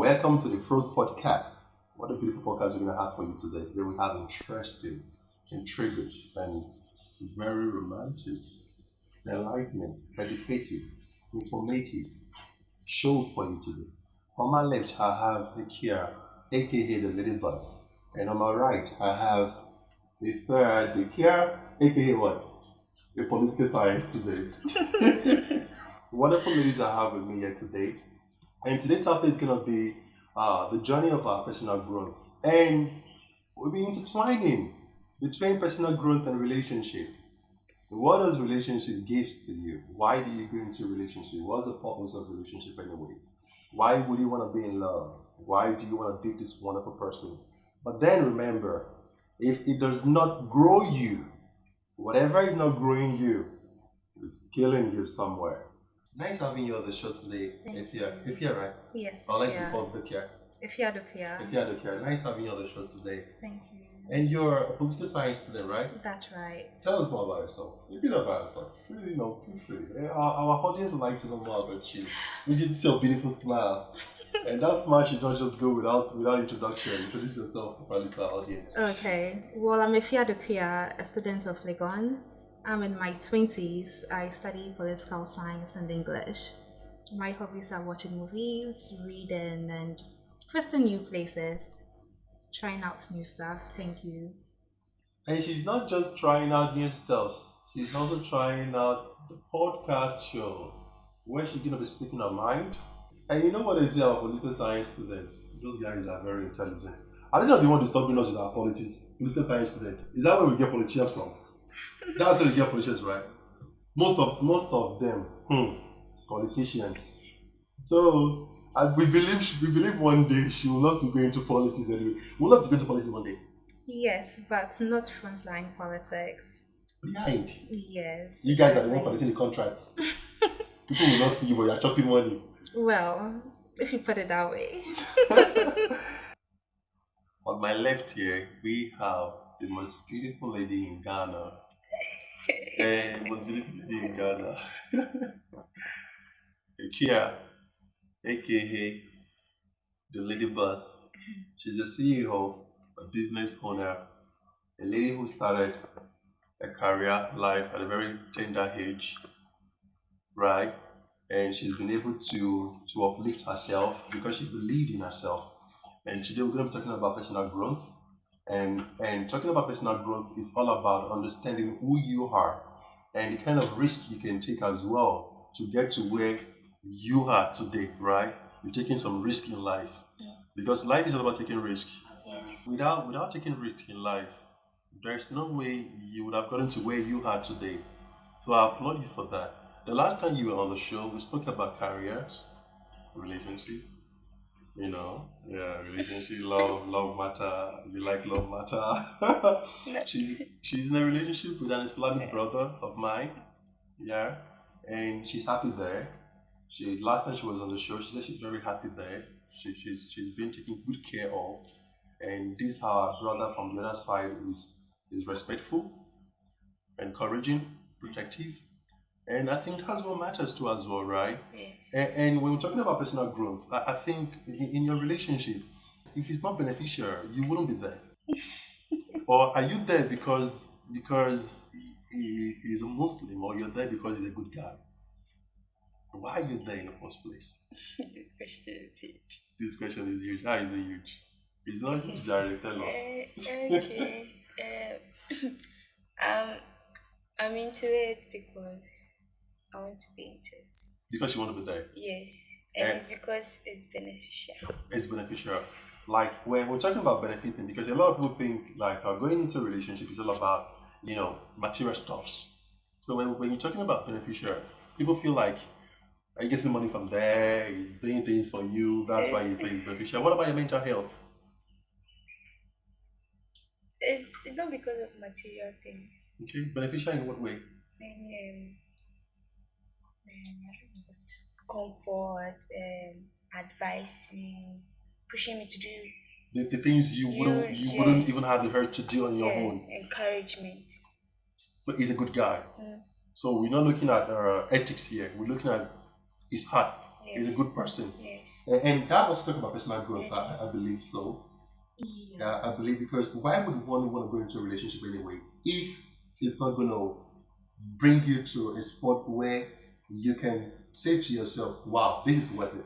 Welcome to the first podcast. What a beautiful podcast we're going to have for you today. Today we have interesting, intriguing, and very romantic, enlightening, educative, informative show for you today. On my left, I have Nikia, aka the Lady Bus. And on my right, I have the third Nikia, aka what? A political science student. Wonderful ladies I have with me here today. And today's topic is going to be the journey of our personal growth. And we'll be intertwining between personal growth and relationship. What does relationship give to you? Why do you go into a relationship? What's the purpose of relationship anyway? Why would you want to be in love? Why do you want to date this wonderful person? But then remember, if it does not grow you, whatever is not growing you is killing you somewhere. Nice having you on the show today. If you're right. Yes. I'd like to call Dukia. If you're Dukia. If you're Dukia. Nice having you on the show today. Thank you. And you're a political science student, right? That's right. Tell us more about yourself. A bit about yourself. Really, feel free. Our audience would like to know more about you. We should see your beautiful smile. And that smile should not just go without introduction. Introduce yourself properly to our audience. Okay. Well, I'm Efia Dukia, a student of Legon. I'm in my 20s. I study political science and English. My hobbies are watching movies, reading, and visiting new places, trying out new stuff. Thank you. And she's not just trying out new stuff. She's also trying out the podcast show where she's going to be speaking her mind. And you know what they say about political science students? Those guys are very intelligent. I don't know if they want to stop us with our political science students. Is that where we get politicians from? That's where we get politicians, right? Most of them, politicians. So we believe one day she will love to go into politics anyway. We'll love to go into politics one day. Yes, but not frontline politics. Behind. Yes. You guys are the one collecting the contracts. People will not see you, but you're chopping money. Well, if you put it that way. On my left here, we have the most beautiful lady in Ghana. Most beautiful lady in Ghana. Kia, aka the Lady Bus. She's a CEO, a business owner, a lady who started a career life at a very tender age, right? And she's been able to uplift herself because she believed in herself. And today we're going to be talking about personal growth. And talking about personal growth is all about understanding who you are and the kind of risk you can take as well to get to where you are today, right? You're taking some risk in life. Because life is all about taking risk. Yes. Without taking risk in life, there's no way you would have gotten to where you are today. So I applaud you for that. The last time you were on the show, we spoke about careers, relationship, relationship, love matter. We like love matter. she's in a relationship with an Islamic brother of mine, yeah, and she's happy there. Last time she was on the show, she said she's very happy there. She's been taken good care of, and this her brother from the other side is respectful, encouraging, protective. And I think that's what matters to as well, right? Yes. And when we're talking about personal growth, I think in your relationship, if it's not beneficial, you wouldn't be there. Or are you there because he's a Muslim, or you're there because he's a good guy? Why are you there in the first place? This question is huge. This question is huge. How is it huge? It's not huge, Jared. Tell us. Okay. I'm into it because I want to be into it. Because you want to be there. Yes, and it's because it's beneficial. It's beneficial. Like when we're talking about benefiting, because a lot of people think like going into a relationship is all about material stuffs. So when you're talking about beneficial, people feel like are you getting money from there? He's doing things for you. That's why you say it's beneficial. What about your mental health? It's not because of material things. Okay, beneficial in what way? And comfort, advising, pushing me to do The things you wouldn't even have the urge to do on your own. Encouragement. So he's a good guy. So we're not looking at ethics here. We're looking at his heart. He's Yes. a good person. Yes. And that was talking about personal growth, I believe so. Yeah, I Yes. believe because why would one want to go into a relationship anyway if it's not going to bring you to a spot where you can say to yourself, wow, this is worth it?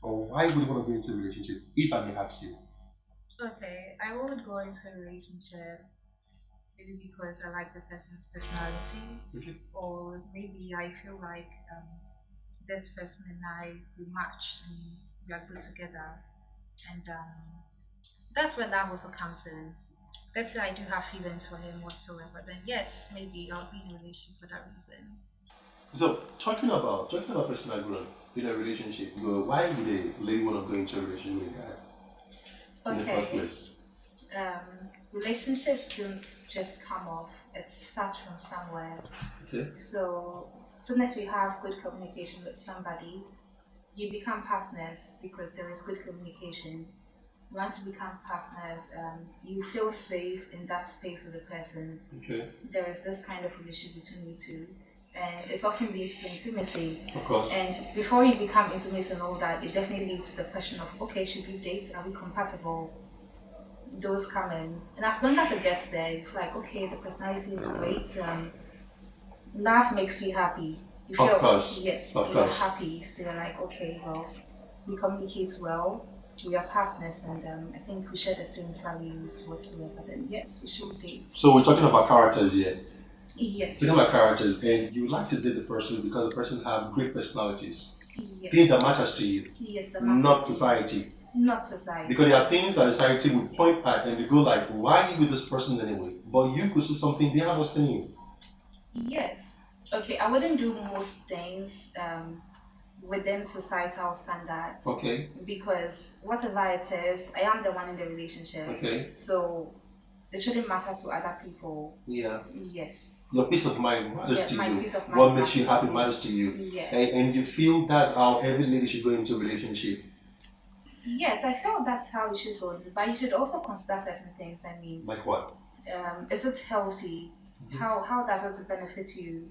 Or why would you want to go into a relationship if I may ask you? Okay, I would go into a relationship maybe because I like the person's personality, Okay. or maybe I feel like this person and I we match and we are good together, and that's when that also comes in. Let's say I do have feelings for him whatsoever, then yes, maybe I'll be in a relationship for that reason. So talking about personal growth in a relationship, why would a lady want to go into a relationship with a guy in the first Okay, place? relationships don't just come off; it starts from somewhere. Okay. So, soon as you have good communication with somebody, you become partners because there is good communication. Once you become partners, you feel safe in that space with the person. Okay. There is this kind of relationship between you two, and it often leads to intimacy. Of course. And before you become intimate and all that, it definitely leads to the question of, okay, should we date? Are we compatible? Those come in, and as long as it gets there, you feel like, okay, the personality is great. Love makes you happy. You Of feel, course. yes, Of you're course. happy. So you're like, okay, well, we communicate well. We are partners, and I think we share the same values whatsoever. Then yes, we should date. So we're talking about characters here. Yes. Talking about characters, and you like to date the person because the person have great personalities, Yes. things that matters to you, Yes, the not matters to society. you. Not society. Because there are things that society would point at and they go like, why are you with this person anyway? But you could see something they haven't seen. Yes. Okay, I wouldn't do most things within societal standards. Okay. Because whatever it is, I am the one in the relationship. Okay. So it shouldn't matter to other people. Yeah. Yes. Your peace of mind matters to my you. peace of mind What makes you matters to happy me. matters to you. Yes. And you feel that's how every lady should go into a relationship. Yes, I feel that's how you should go into, but you should also consider certain things. I mean, Like what? is it healthy? How does it benefit you?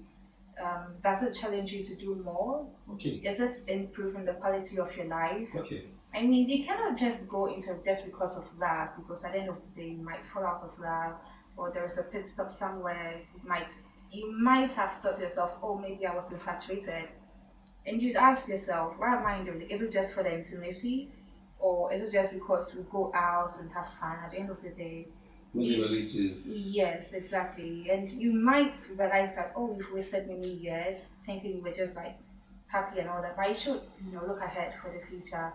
Does it challenge you to do more? Okay. Is it improving the quality of your life? Okay. I mean, you cannot just go into it just because of love, because at the end of the day, you might fall out of love, or there is a pit stop somewhere. You might have thought to yourself, oh, maybe I was infatuated, and you'd ask yourself, why am I doing it? Is it just for the intimacy, or is it just because we go out and have fun? At the end of the day, Who's it relate to? yes, exactly. And you might realize that, oh, we've wasted many years thinking we were just like happy and all that, but you should, look ahead for the future.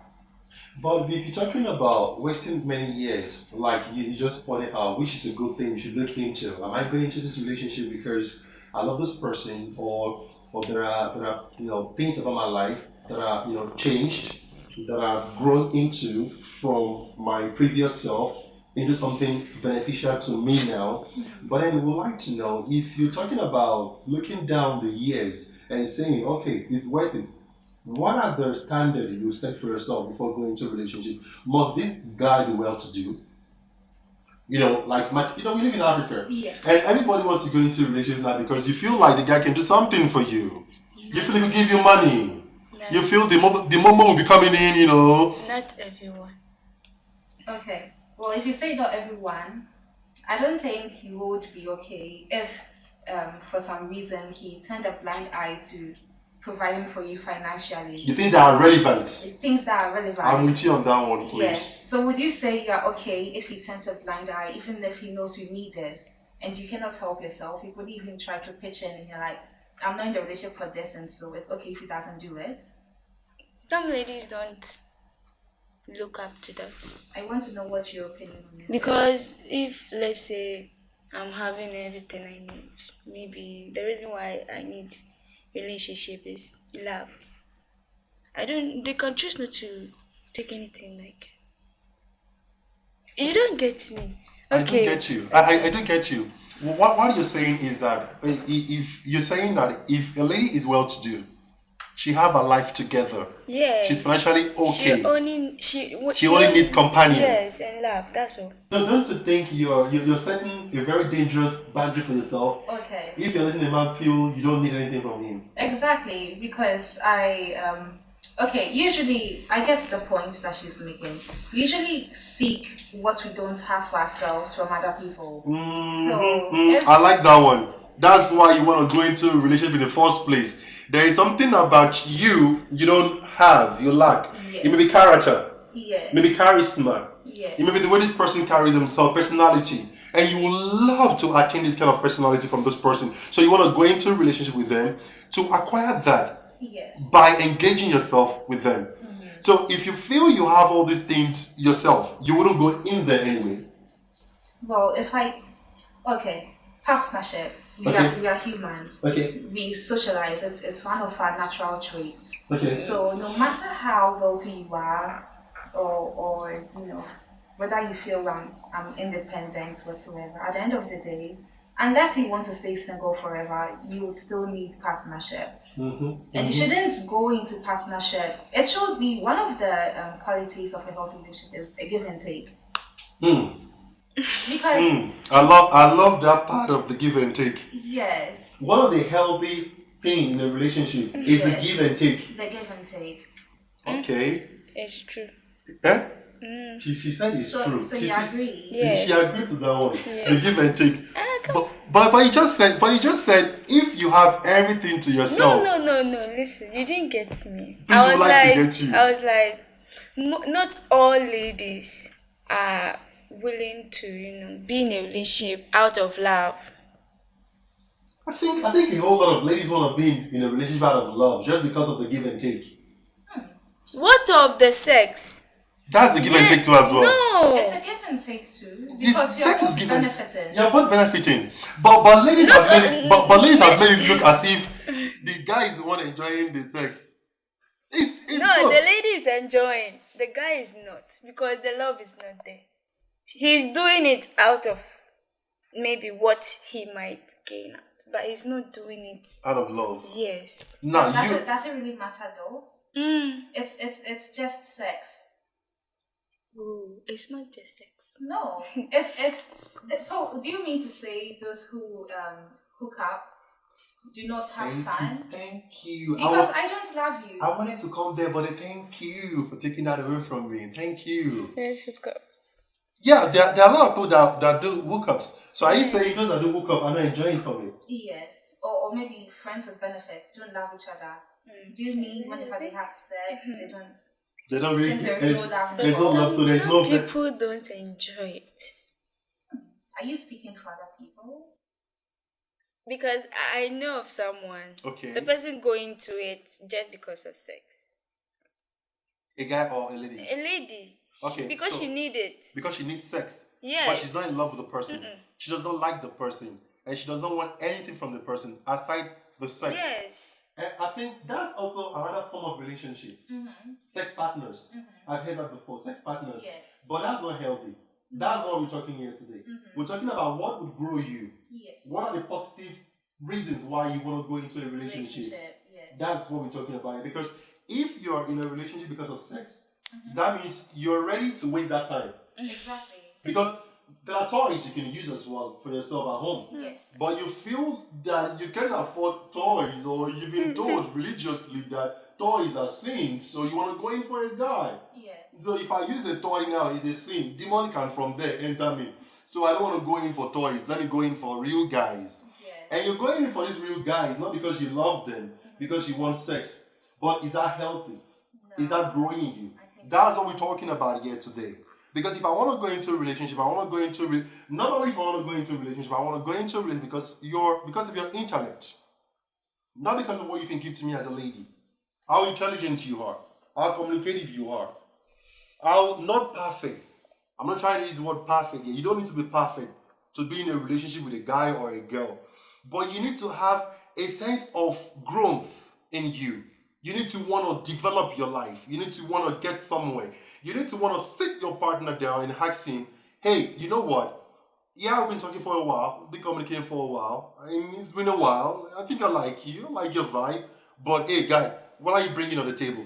But if you're talking about wasting many years, like you just pointed out, which is a good thing you should look into. Am I going into this relationship because I love this person, or there are things about my life that are changed, that I've grown into from my previous self into something beneficial to me now. But then we would like to know if you're talking about looking down the years and saying, okay, it's worth it. What are the standards you set for yourself before going into a relationship? Must this guy be well to do? We live in Africa. Yes. And everybody wants to go into a relationship now because you feel like the guy can do something for you. You feel he will give you money. Not, You feel the moment will be coming in, not everyone. Okay. Well, if you say not everyone, I don't think you would be okay if, for some reason, he turned a blind eye to providing for you financially. You think they are relevant. Things that are relevant. I'm with you on that one, please. Yes. So would you say you're okay if he turns a blind eye, even if he knows you need this, and you cannot help yourself? You could even try to pitch in, and you're like, I'm not in the relationship for this, and so it's okay if he doesn't do it. Some ladies don't look up to that. I want to know what your opinion on it. Because if, let's say, I'm having everything I need, maybe the reason why I need relationship is love. They can choose not to take anything like. You don't get me. Okay. I don't get you. I don't get you. What you're saying is that if you're saying that if a lady is well to do, she have a life together. Yes. She's financially okay. She only needs companion. Yes, and love. That's all. No, don't you think you're setting a very dangerous boundary for yourself? Okay. If you're letting a man feel you don't need anything from him. Exactly, because I Okay, usually, I guess the point that she's making. We usually seek what we don't have for ourselves from other people. So, if I like that one. That's why you want to go into a relationship in the first place. There is something about you don't have, you lack. It may be yes, character, maybe yes, charisma, it may be yes, the way this person carries himself, personality. And you will love to attain this kind of personality from this person. So you want to go into a relationship with them to acquire that yes. by engaging yourself with them. So if you feel you have all these things yourself, you wouldn't go in there anyway. Well, if I, okay, partnership. Okay. We are humans. Okay. We socialize. It's one of our natural traits. Okay. So no matter how wealthy you are, or whether you feel I'm independent whatsoever, at the end of the day, unless you want to stay single forever, you would still need partnership. And you shouldn't go into partnership. It should be one of the qualities of a healthy relationship is a give and take. Because I love that part of the give and take. yes, One of the healthy things in a relationship is the yes, give and take. the give and take. Okay. It's true. Eh? She said it's So true. so she, you she, agree? Yes. she agreed to that one. Yeah. The give and take. But you just said if you have everything to yourself. No. Listen, you didn't get me. Please would like to get you. I was like, not all ladies are willing to, be in a relationship out of love. I think a whole lot of ladies want to be in a relationship out of love just because of the give and take. What of the sex? That's the give and take too as well. It's No. a give and take too This because you're sex is both given. benefiting. You're both benefiting. But ladies have made it but ladies have made it look as if the guy is the one enjoying the sex. It's No, good. the lady is enjoying. The guy is not because the love is not there. He's doing it out of maybe what he might gain out, but he's not doing it. Out of love. Yes. Now Does it really matter though? It's just sex. Ooh, it's not just sex. No. So do you mean to say those who hook up do not have fun? Thank you. Because I don't love you. I wanted to come there, but thank you for taking that away from me. Thank you. Yes, of course. Yeah, there are a lot of people that do hookups. So are you saying those that do hookup are not enjoying from it? Yes. Or maybe friends with benefits don't love each other. Do you mean whenever they have sex, they don't? They don't really. Since there's no love There's no love, so there's Some no. people don't enjoy it Are you speaking for other people? because I know of someone. Okay. The person going to it just because of sex. A guy or a lady? A lady. Okay, Because so- she need it. Because she needs sex. Yes. But she's not in love with the person. She does not like the person. And she does not want anything from the person aside the sex. Yes. And I think that's also another form of relationship. Sex partners. I've heard that before. Sex partners. Yes. But that's not healthy. That's not what we're talking here today. We're talking about what would grow you. Yes. What are the positive reasons why you want to go into a relationship? Yes. That's what we're talking about. Because if you're in a relationship because of sex, that means you're ready to waste that time. Exactly. Because there are toys you can use as well for yourself at home. Yes. But you feel that you can't afford toys, or you've been told religiously that toys are sins, so you want to go in for a guy. Yes. So if I use a toy now, it's a sin. Demon can from there enter me. So I don't want to go in for toys. Let me go in for real guys. Yes. And you're going in for these real guys, not because you love them, because you want sex. But is that healthy? Is that growing you? That's what we're talking about here today. Because if I want to go into a relationship, I want to go into not only if I want to go into a relationship, I want to go into a relationship because of your intellect, not because of what you can give to me as a lady, how intelligent you are, how communicative you are, how not perfect. I'm not trying to use the word perfect here. You don't need to be perfect to be in a relationship with a guy or a girl, but you need to have a sense of growth in you. You need to want to develop your life. You need to want to get somewhere. You need to want to sit your partner down and ask him, hey, you know what? Yeah, we've been talking for a while. We've been communicating for a while. I mean, it's been a while. I think I like you. I like your vibe. But hey, guy, what are you bringing on the table?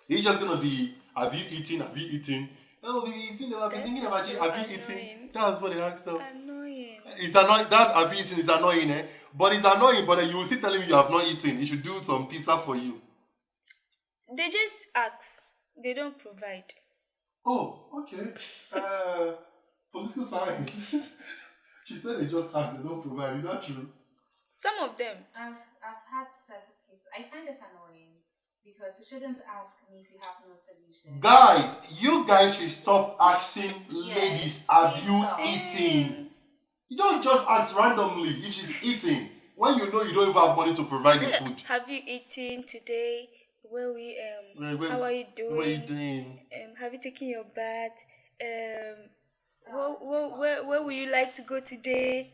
He's just going to be, have you eaten? Have you eaten? Oh, baby, I've been thinking about you. Have you eaten? That's what they asked them. Annoying. It's annoying. That have you eaten is annoying, eh? But it's annoying, but then you will still telling me you have not eaten. He should do some pizza for you. They just ask. They don't provide. Oh, okay. Political science. She said they just ask, they don't provide. Is that true? Some of them. I've had certain cases. I find this annoying because you shouldn't ask me if you have no solution. Guys, you guys should stop asking ladies, have please you stop. eaten? You don't just ask randomly if she's eating when you know you don't even have money to provide the food. Have you eaten today? Where we how are you doing? What are you doing? Have you taken your bath? Where would you like to go today?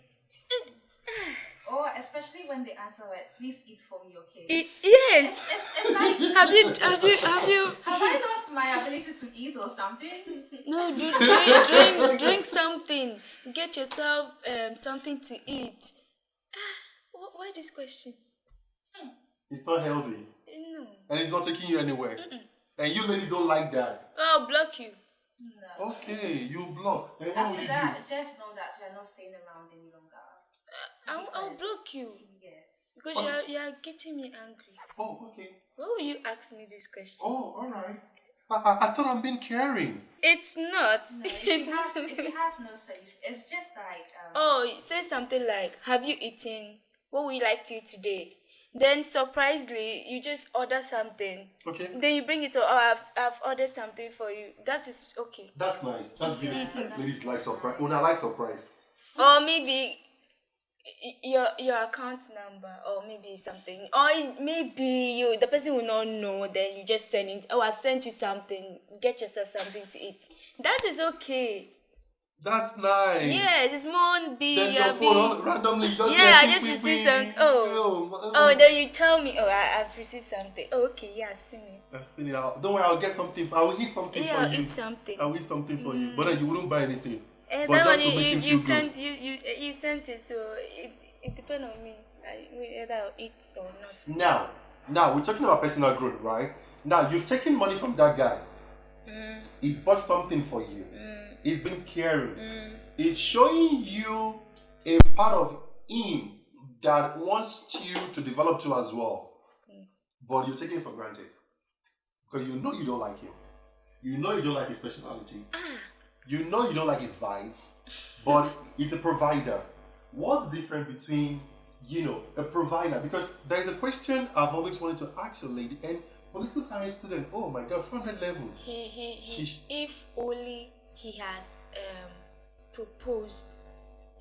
Or especially when they answer like, please eat for me, okay? Yes. It's like, Have you? have I lost my ability to eat or something? No, drink something. Get yourself something to eat. Why this question? It's not healthy. No. And it's not taking you anywhere. And you ladies don't like that. I'll block you. No. Okay, you block. And what will After you that, do? just know that you are not staying around any longer. I'll block you Yes. because you are getting me angry. Oh, okay. Why will you ask me this question? Oh, alright. I thought I'm being caring. It's not. No, if you have no solution, it's just like Oh, say something like, have you eaten? What would you like to eat today? Then surprisingly, you just order something. Okay. Then you bring it to, oh, I've ordered something for you. That is okay. That's nice. That's beautiful. Ladies like surprise. When I like surprise. Or maybe your account number, or maybe something, or maybe the person will not know. Then you just send it. Oh, I sent you something. Get yourself something to eat. That is okay. That's nice. Yes, it's more Then your phone randomly just I just received something. Oh, then you tell me. Oh, I've received something. Oh, okay, yeah, I've seen it. I've seen it out. Don't worry, I'll get something. I will eat something for you. Yeah, I'll eat something. I'll eat something for you. But then you wouldn't buy anything. And But that just one to make him you feel sent good. you sent it, so it depends on me. Whether I'll eat or not. Now we're talking about personal growth, right? Now you've taken money from that guy. He's bought something for you. He's been caring. It's showing you a part of him that wants you to develop to as well. But you're taking it for granted. Because you know you don't like him. You know you don't like his personality. You know you don't like his vibe. But he's a provider. What's the difference between, a provider? Because there is a question I've always wanted to ask a lady, and political science student, oh my god, 400 level. If only he has proposed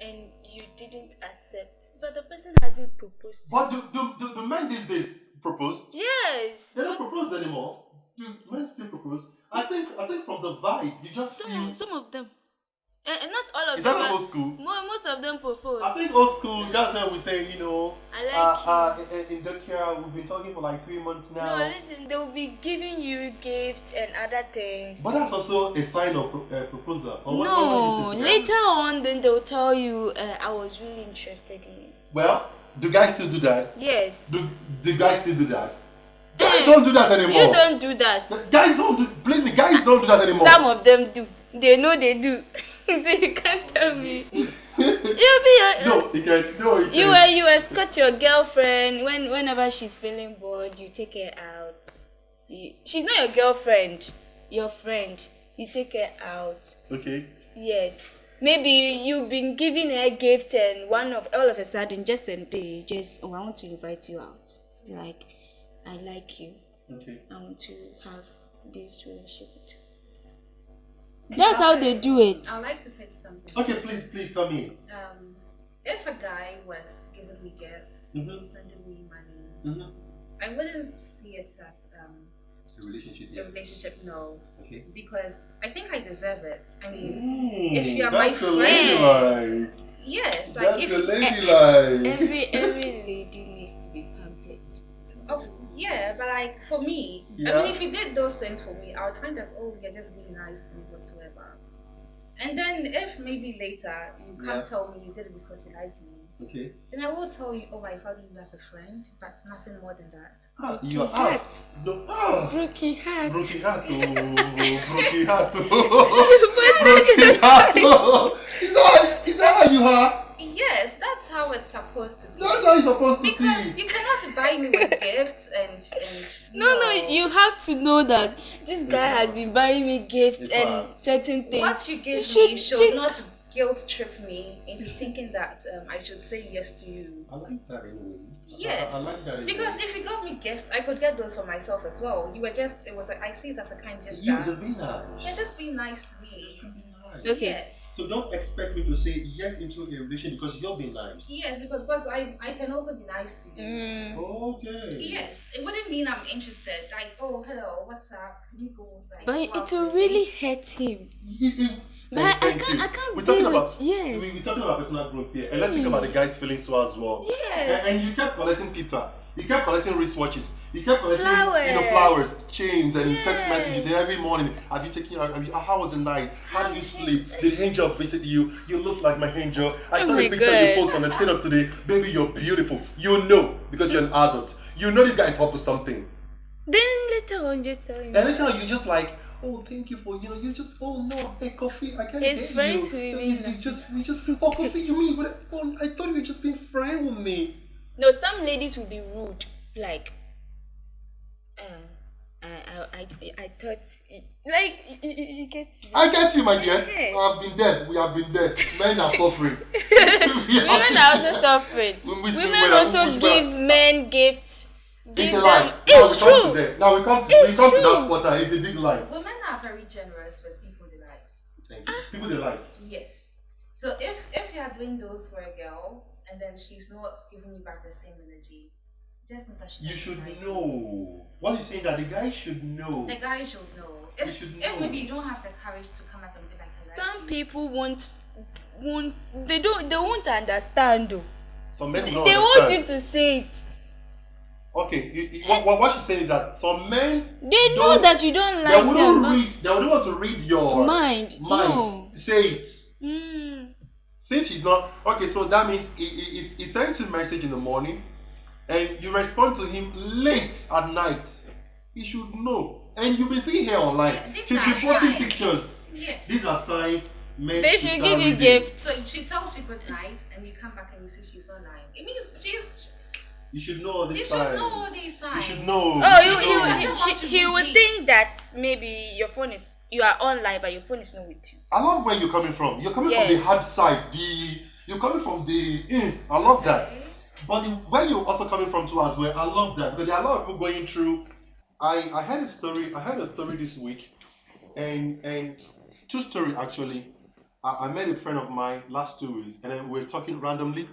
and you didn't accept, but the person hasn't proposed. But do men these days propose? Yes. They don't propose anymore. Do men still propose? I think from the vibe, you just feel. Some of them. And not all of Is them. that old school? Most of them propose. I think old school, that's where we say, I like in Dokia, we've been talking for like 3 months now. No, listen, they will be giving you gifts and other things. But that's also a sign of proposal. Or what No, you say to later on, then they'll tell you, I was really interested in you. Well, do guys still do that? Yes. Do guys still do that? Guys don't do that anymore. You don't do that. Guys don't do. Believe me, guys don't do that anymore. Some of them do. They know they do. So you can't tell me. You escort your girlfriend whenever she's feeling bored. You take her out. She's not your girlfriend, your friend. You take her out. Okay. Yes. Maybe you've been giving her gifts, and all of a sudden, just a day, I want to invite you out. Like, I like you. Okay. I want to have this relationship with you. That's how they do it. I'd like to pitch something. Okay, please tell me. If a guy was giving me gifts, sending me money, I wouldn't see it as A relationship. a relationship. No. Okay. Because I think I deserve it. I mean, if you are my that's a friend, ladylike. yes, like That's if a ladylike. Every lady needs to be pampered. yeah, but like for me, Yeah. I mean, if you did those things for me, I would find that you're just being nice to me whatsoever. And then if maybe later you can't tell me you did it because you like me, Okay. then I will tell you, I value you as a friend, but nothing more than that. You're heart. out. No. Ah. Broken heart. Broken heart. Broken heart. Broken heart. Is that how you are? Yes, that's how it's supposed to That's be. how it's supposed to Because be. you cannot buy me with gifts and No, no, you have to know that this guy has fact. been buying me gifts In and fact. certain things. what you You give me should should think. not guilt trip me into thinking that I should say yes to you. I like that anyway. I Yes, like that anyway. because if you got me gifts, I could get those for myself as well. You were just, it was, I see it as a kind gesture. You just be nice. Yeah, just be nice to me. Just be nice. Okay. Yes. So don't expect me to say yes into a relationship because you're being nice. Yes, because I can also be nice to you. Okay. Yes, it wouldn't mean I'm interested. Like, oh, hello, what's up? Can you go like? But go it out will with really me? hurt him. But Thank I you. can't We're deal talking about with yes. we're talking about personal growth here, and let's think about the guy's feelings too as well. Yes. And you kept collecting pizza. You kept collecting wristwatches. You kept collecting Flowers. flowers, chains, and text Yes. messages. And every morning, have you taken? How was the night? How did you sleep? Did angel visit you? You look like my angel. I Oh saw my the picture you God. post on the status today. Baby, you're beautiful. You know because you're an adult. You know this guy is up to something. Then later on, you tell him. And anytime you just like, oh, thank you for, you just, oh no, hey, coffee, I can't His get friends you. will be It's just, we just, oh, coffee, you mean? Oh, I thought you were just being friend with me. No, some ladies will be rude. Like, I thought, like, you get me. I get you, my dear. Yeah. I have been there. We have been there. Men are suffering. Women are also suffering. Women also give men gifts. Give It's a them. lie. It's now we come to true. that. Now we come to It's to that true. spot now. It's a big lie. Women are very generous with people they like. Thank you. People they like. Yes. So if you are doing those for a girl and then she's not giving you back the same energy, just know that she You doesn't should like know. What are you saying that the guy should know? The guy should know. He should If know. maybe you don't have the courage to come up and be like, I like Some you. people won't. They won't understand though. Some men They don't want understand. you to say it. Okay, what she's saying is that some men They know don't- that you don't they like wouldn't them, read. but They wouldn't want to read your Mind. No. Say it. mm, Since she's not okay, so that means he sent you a message in the morning, and you respond to him late at night. He should know, and you've been seeing her online. Yeah, these She's are been posting signs. pictures. Yes. These are signs. Men they should should start give you reading. gifts. So she tells you good night and you come back and you see she's online. It means You should know all you these should signs. know all these signs. You should know. Oh, You should know. doesn't want to he would be- think that maybe you are online, but your phone is not with you. I love where you're coming from. You're coming from the Yes. hard side. You're coming from the I love that. But where you're also coming from too as well, I love that because there are a lot of people going through. I had a story. I had a story this week, and true story actually. I met a friend of mine last 2 weeks, and then we were talking randomly,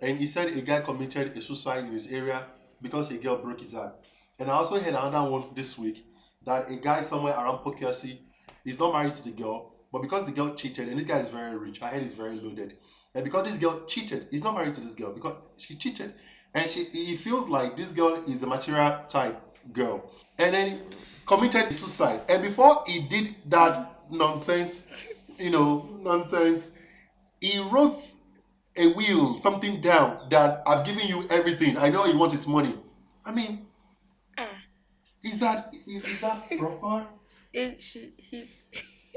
and he said a guy committed a suicide in his area because a girl broke his heart. And I also had another one this week that a guy somewhere around Poughkeepsie is not married to the girl, but because the girl cheated, and this guy is very rich, I heard he's very loaded, and because this girl cheated, he's not married to this girl because she cheated, and he feels like this girl is the material type girl, and then committed suicide. And before he did that nonsense, he wrote a will, something down that I've given you everything. I know you want his money. I mean, is that proper? He's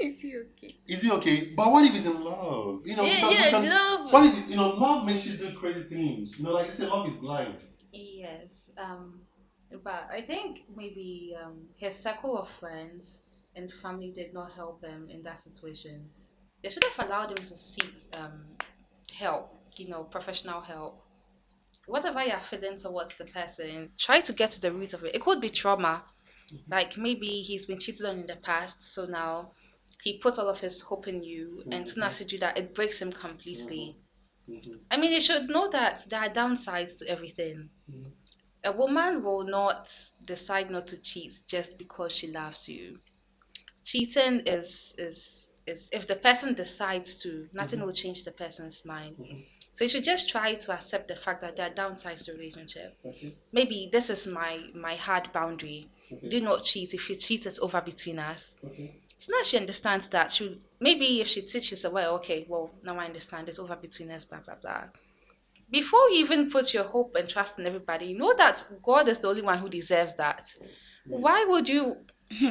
is he okay? Is he okay? But what if he's in love? Yeah, because love. What if love makes you do crazy things? Like they say, love is blind. Yes, but I think maybe his circle of friends and family did not help him in that situation. They should have allowed him to seek help, professional help. Whatever you're feeling towards the person, try to get to the root of it. It could be trauma. Like maybe he's been cheated on in the past, so now he put all of his hope in you, and soon as you do that, it breaks him completely. I mean, you should know that there are downsides to everything. A woman will not decide not to cheat just because she loves you. Cheating is if the person decides to, nothing will change the person's mind. So you should just try to accept the fact that there are downsides to a relationship. Okay. Maybe this is my hard boundary. Do not cheat. If you cheat, it's over between us. Okay. So now she understands that. Maybe if she teaches her, well, okay, well, now I understand it's over between us, blah, blah, blah. Before you even put your hope and trust in everybody, you know that God is the only one who deserves that. Why would you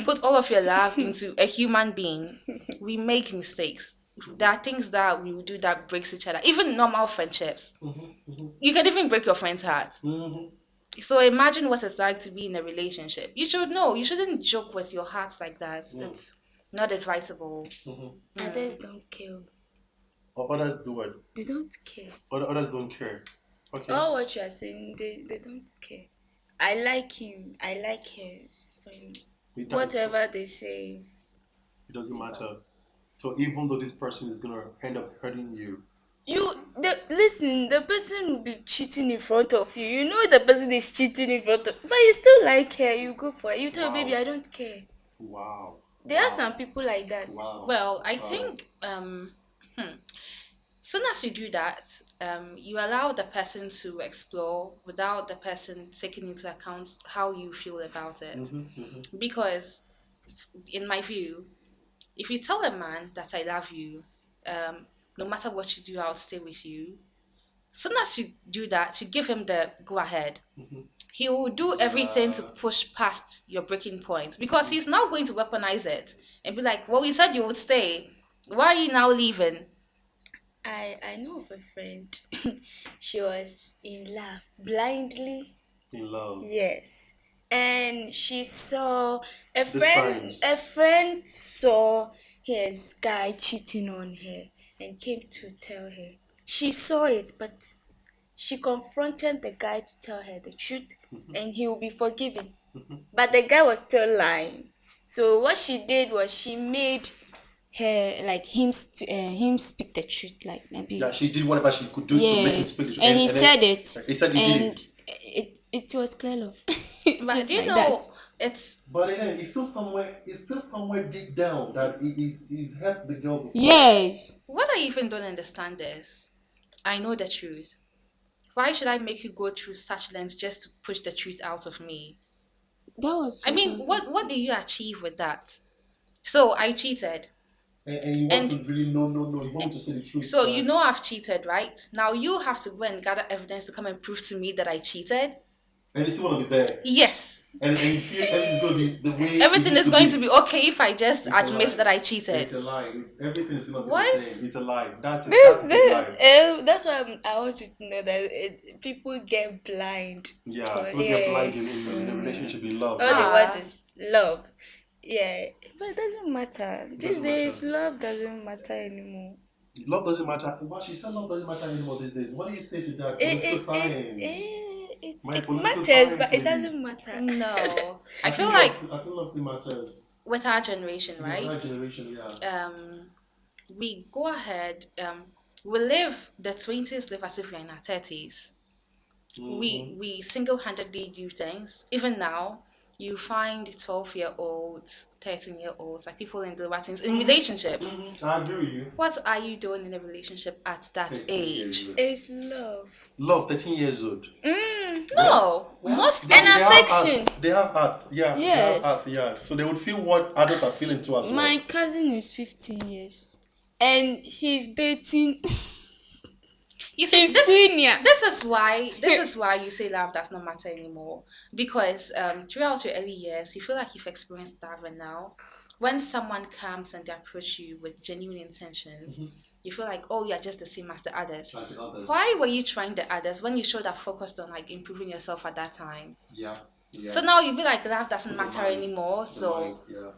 put all of your love into a human being? We make mistakes. there are things that we will do that breaks each other. Even normal friendships. Mm-hmm. You can even break your friend's heart. Mm-hmm. So imagine what it's like to be in a relationship. You should know. You shouldn't joke with your heart like that. Mm-hmm. It's not advisable. Mm-hmm. Others don't care. Or others do it. They don't care. Others don't care. Okay. All what you are saying, they don't care. I like him. I like her. It's fine. Whatever they say is It doesn't matter. So even though this person is gonna end up hurting you, you. Listen. The person will be cheating in front of you. You know the person is cheating in front of, but you still like her. You go for it. You tell wow, baby, I don't care. wow, There are wow, some people like that. wow. Well, I think soon as you do that, you allow the person to explore without the person taking into account how you feel about it. Because, in my view, if you tell a man that I love you, no matter what you do, I'll stay with you. Soon as you do that, you give him the go ahead. He will do everything to push past your breaking point because he's now going to weaponize it and be like, "Well, you said you would stay. Why are you now leaving?" I know of a friend. She was in love blindly. In love. Yes. And she saw The signs. a friend saw his guy cheating on her and came to tell her. She saw it, but she confronted the guy to tell her the truth and he will be forgiven. But the guy was still lying. So what she did was she made her like him speak the truth, like maybe. Yeah, she did whatever she could do to make him Yes, speak the truth. and he said then, it. He said he And did. it was clear love. But Just do you like know, that. it's But again, it's still somewhere deep down that he's hurt the girl before. Yes, what I even don't understand is I know the truth. Why should I make you go through such lengths just to push the truth out of me? that was I what I mean, was what do you achieve with that? So I cheated. And you want to And really no, you want me to say the truth. so but you know I've cheated, right? Now you have to go and gather evidence to come and prove to me that I cheated. and you still want to be there. Yes. And you feel everything's gonna be the way Everything it is used going be. to be okay if I just It's a admit lie. that I It's cheated. a lie. Everything is gonna be the What? same. It's a lie. That's it. this, That's a big lie. that's why I want you to know that people get blind. Yeah, For people get blind yes. in a relationship in love. All they Yeah. want is love. Yeah, but it doesn't matter. These doesn't days, matter. love doesn't matter anymore. Love doesn't matter. Well, she said love doesn't matter anymore these days. What do you say to that? Political science. My It political matters, science but it lady. doesn't matter. No. I feel think like I feel love still matters. with our generation, It's another right? generation, yeah. We go ahead, we live the 20s, live as if we're in our 30s. We single-handedly do things. Even now, you find 12-year-olds, 13-year-olds, like people in the teens in relationships. I agree with you. What are you doing in a relationship at that 13 years age? old. It's love. Love, 13 years old. No, most And They have affection. heart. They have heart, yeah. They Yes. have heart, yeah. So they would feel what adults are feeling too as well. My cousin is 15 years and he's dating you see his this. senior. This is why you say love does not matter anymore, because throughout your early years you feel like you've experienced love, and now when someone comes and they approach you with genuine intentions, you feel like, oh, you're just the same as the others. As the others. Why were you trying the others when you should have focused on like improving yourself at that time? Yeah. Yeah. So now you be like love doesn't matter mind. anymore. The So mind, yeah.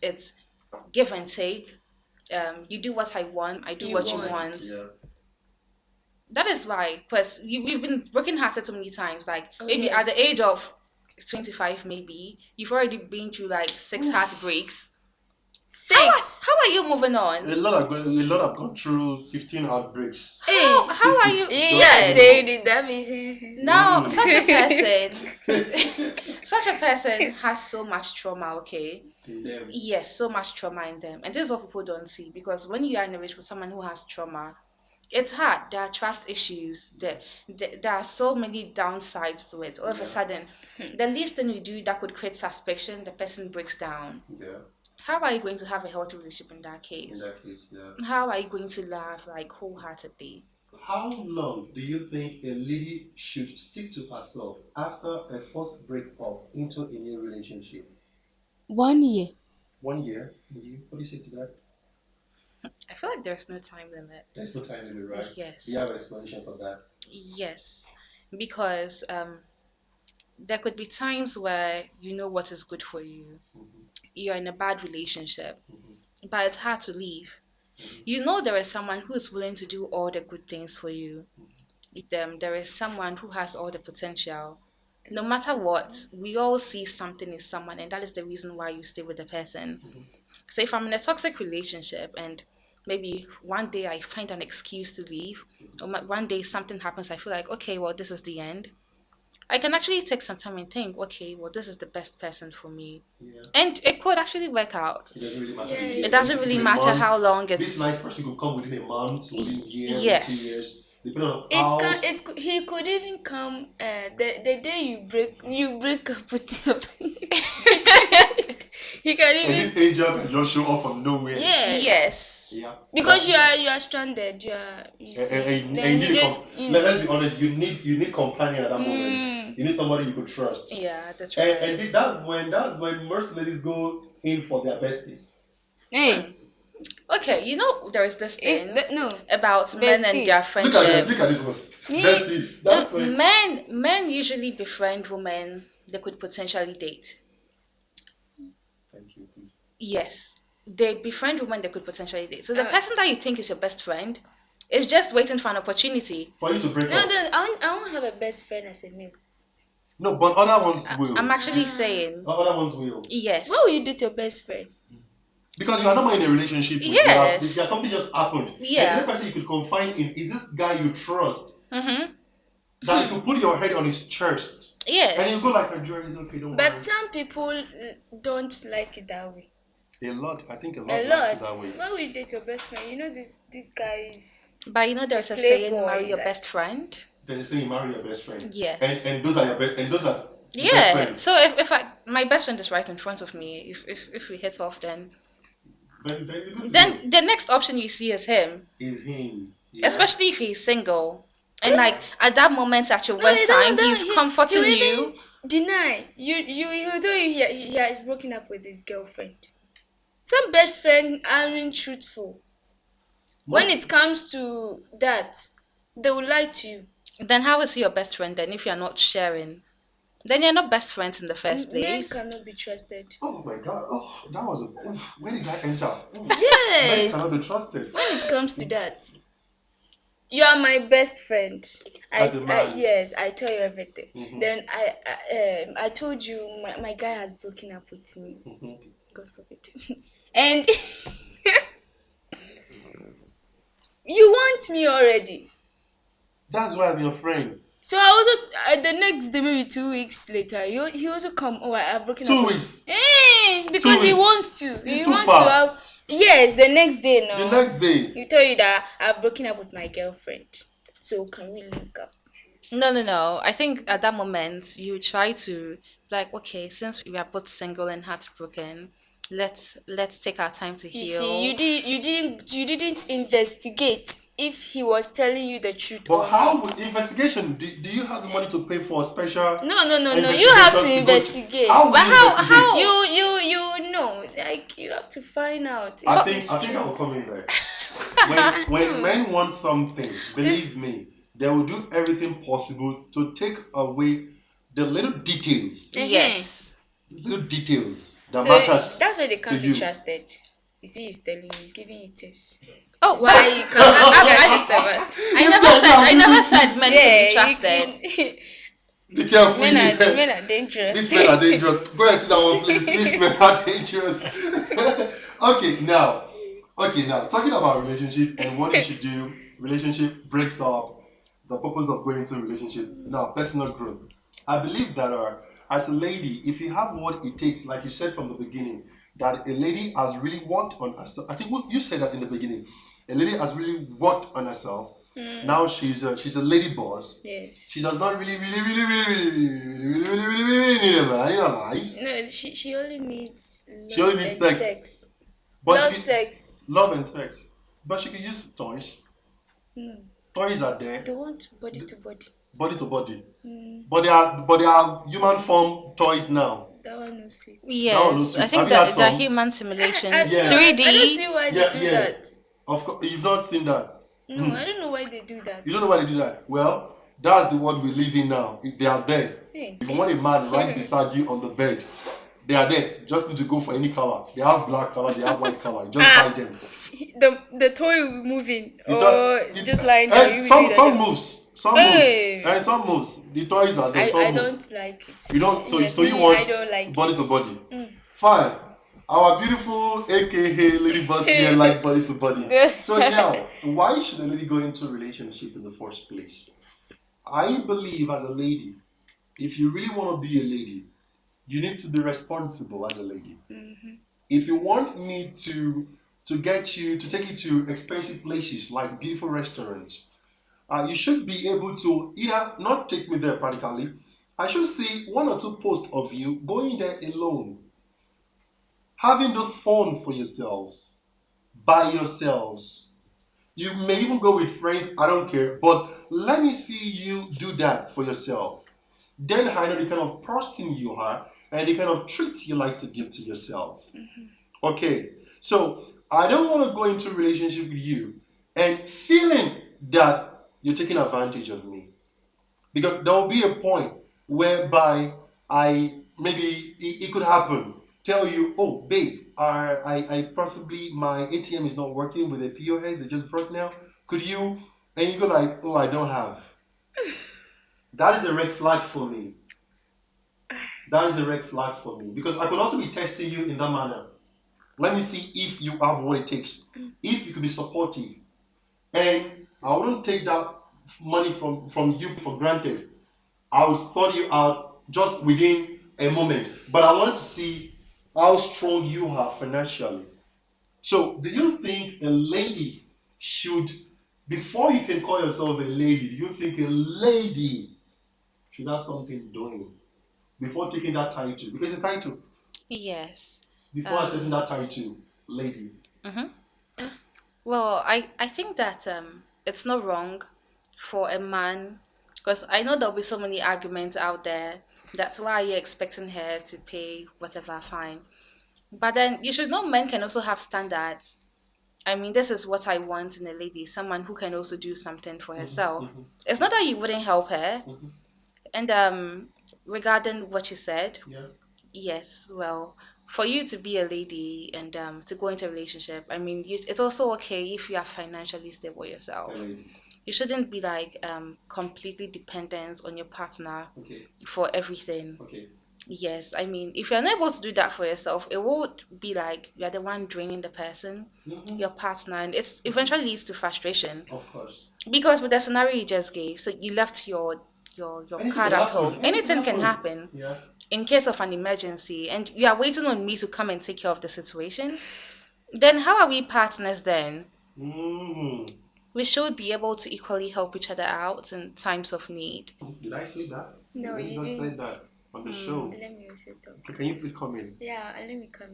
it's give and take. You do what I want, I do You what you want. want. Yeah. That is why, because we've been broken hearted so many times. Like Oh, maybe at yes. the age of 25, maybe you've already been through like 6 heartbreaks. Six. How are you moving on? A lot have gone through 15 outbreaks. How are you? Since You Yes. are saying it, that means Now, such a person, such a person has so much trauma. Okay, In them. yes, so much trauma in them, and this is what people don't see, because when you are in a relationship with someone who has trauma, it's hard. There are trust issues. There are so many downsides to it. All of a sudden, the least thing you do that could create suspicion, the person breaks down. Yeah. How are you going to have a healthy relationship in that In case? that case, yeah. How are you going to love like wholeheartedly? How long do you think a lady should stick to herself after a first breakup into a new relationship? 1 year. 1 year? What do you say to that? I feel like there's no time limit. There's no time limit, right? Do you Yes. have an explanation for that? Yes. Because there could be times where you know what is good for you. You're in a bad relationship, but it's hard to leave. You know there is someone who is willing to do all the good things for you. With them, there is someone who has all the potential. No matter what, we all see something in someone, and that is the reason why you stay with the person. So if I'm in a toxic relationship and maybe one day I find an excuse to leave, or one day something happens, I feel like, okay, well, this is the end. I can actually take some time and think, okay, well, this is the best person for me. Yeah. And it could actually work out. It doesn't really matter. Yeah, The year. It doesn't really Within a matter how month, long this it's. nice person could come within a month, within a year, within 2 years, Yes. depending on it how. can he could even come the day you break up with your he can And even this angel can just show up from nowhere. yes Yes. Yeah. because you are stranded you see then you he need just let's be honest, you need companion at that moment. You need somebody you could trust. Yeah, that's And, right. and that's when most ladies go in for their besties. hey Okay, there is this thing no about men and besties. their Look at friendships. this one. Me- Besties. That's when. Men usually befriend women they could potentially date. Thank you, please. Yes, they befriend women they could potentially date. So the Uh, person that you think is your best friend is just waiting for an opportunity. For you to break no up. I won't have a best friend as a male. No, but other ones will. I'm actually saying Other ones will. yes. What will you do to your best friend? Because you are not in a relationship with Yes. something just happened. Yeah. And the person you could confide in is this guy you trust. Mm-hmm. That you could put your head on his chest. And you Yes. go like, Nigeria is okay, don't But worry. some people don't like it that way. I think a lot A like lot. it that way. Why would you date your best friend? You know this guy is But there's a a saying, playboy, marry your like- best friend. Then they say you marry your best friend. Yes. And those are your best and those are your best Yeah. friends. So if my best friend is right in front of me, if we hit off, then the next option you see is him. is him. Yeah. Especially if he's single. And like at that moment at your No, worst he don't- time, don't- he's he- comforting he will you. even deny he'll tell you he has broken up with his girlfriend. Some best friends aren't truthful. When Most- it comes to that, they will lie to you. Then how is he your best friend then if you're not sharing? Then you're not best friends in the first Men place. cannot be trusted. Oh my god. Oh, that was where did that enter? Men Yes. cannot be trusted. When it comes to that, you are my best friend. As a man. Yes, I tell you everything. Then I told you my guy has broken up with me. God forbid. And you want me already. That's why I'm your friend. So I also the next day, maybe 2 weeks later, he also come. Oh, I've broken 2 up. weeks. Because 2 he weeks. wants to. It's He too wants far. to have. Yes, the next day. No. The next day. He tell you that I've broken up with my girlfriend. So can we link up? No. I think at that moment you try to like, okay, since we are both single and heartbroken, let's take our time to You heal. see, you didn't investigate if he was telling you the truth But or how not. would investigation? Do you have the money to pay for a special? No. You have to investigate. How would But you investigate? you know, like you have to find out. I if think it's I think true. I will come in there. When men want something, believe me, they will do everything possible to take away the little details, Yes. that So matters. that's why they to can't be you. trusted. You see, he's giving you tips. Oh, Why you can't be trusted? I never said men can be trusted. Be careful. Men yeah. are dangerous. These men are dangerous. Go and sit down one place. These men are dangerous. Okay, now talking about relationship and what you should do. Relationship breaks up. The purpose of going into a relationship. Now, personal growth. I believe that as a lady, if you have what it takes, like you said from the beginning, that a lady has really worked on herself. I think you said that in the beginning. A lady has really worked on herself. Now she's a lady boss. Yes. She does not really need a man in her life. No, she only needs love She only needs and sex. sex. But Love, she can, sex. love and sex. But she can use toys. No, Toys are there, they want body to body. body to body. But they are human form toys now. That one no sweet. Yes, sweet. I think Have you had that the some? human simulations, I, Yeah. 3D. I don't see why Yeah, they do yeah. that. Of course, you've not seen that. No, I don't know why they do that. You don't know why they do that. Well, that's the world we live in now. They are there. Hey. If you want a man right beside you on the bed, they are there. You just need to go for any color. They have black color, they have white color. Just buy them. The toy will be moving You or thought- you- just lying down. and You some will do some that. moves. Some Hey. moves. And some moves. The toys are there. Some I moves. don't like it. You don't. So Yes, so you me, want I don't like body it. to body. Fine. Our beautiful AKA lady boss here like body to body. So now, why should a lady go into a relationship in the first place? I believe as a lady, if you really want to be a lady, you need to be responsible as a lady. If you want me to get you to take you to expensive places like beautiful restaurants, you should be able to either not take me there practically. I should see one or two posts of you going there alone, having those fun for yourselves, by yourselves. You may even go with friends, I don't care, but let me see you do that for yourself. Then I know the kind of person you are and the kind of treats you like to give to yourself. Okay, so I don't want to go into a relationship with you and feeling that you're taking advantage of me. Because there will be a point whereby I maybe it could happen. Tell you, oh babe, I possibly my ATM is not working with the POS, they just broke now. Could you and you go like, oh I don't have. That is a red flag for me. That is a red flag for me. Because I could also be testing you in that manner. Let me see if you have what it takes. If you could be supportive. And I wouldn't take that money from you for granted. I will sort you out just within a moment. But I want to see how strong you are financially. So, do you think a lady should, before you can call yourself a lady, do you think a lady should have something doing before taking that title? Because it's a title. Yes. Before accepting that title, lady. Well, I think that it's not wrong for a man, because I know there'll be so many arguments out there. That's why you're expecting her to pay whatever fine. But then you should know men can also have standards. I mean, this is what I want in a lady, someone who can also do something for herself. It's not that you wouldn't help her. And regarding what you said, Yeah. yes, well, for you to be a lady and to go into a relationship, I mean, it's also okay if you are financially stable yourself. A lady. You shouldn't be like completely dependent on your partner Okay. for everything. Okay. Yes, I mean, if you're unable to do that for yourself, it would be like you're the one draining the person, your partner, and it's eventually leads to frustration. Of course. Because with the scenario you just gave, so you left your Anything card can at happen. home. Anything can happen Yeah. in case of an emergency, and you are waiting on me to come and take care of the situation. Then how are we partners then? Mm-hmm. We should be able to equally help each other out in times of need. Did I say that? No, Let me you not say didn't. that on the show. Let me also talk. Okay, can you please come in? Yeah, let me come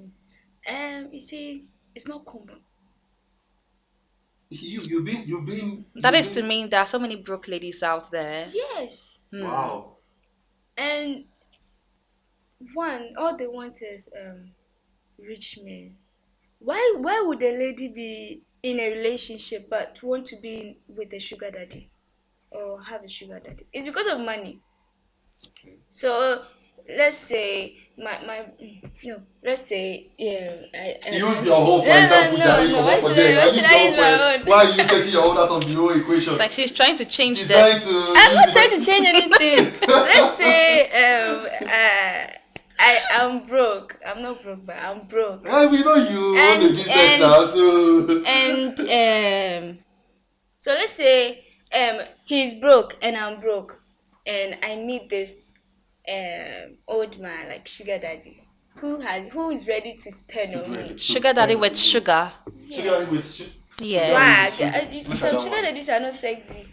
in. You see, it's not common. That is to mean there are so many broke ladies out there. Yes. Wow. And one, all they want is rich men. Why would a lady be in a relationship but want to be with a sugar daddy or have a sugar daddy? It's because of money. So let's say let's say Use your own for example, Jerry. no. Why should I use my own? Why are you taking your own out of the whole equation? Like she's trying to change She's the. trying to. I'm not trying to change anything. Let's say I'm broke. I'm not broke, but I'm broke. We know you own the business now, so. And so let's say he's broke and I'm broke, and I meet this old man like sugar daddy who is ready to spend on me. Sugar daddy with sugar. Sugar daddy with sugar. Yes. Swag. You see, some sugar daddies are not sexy.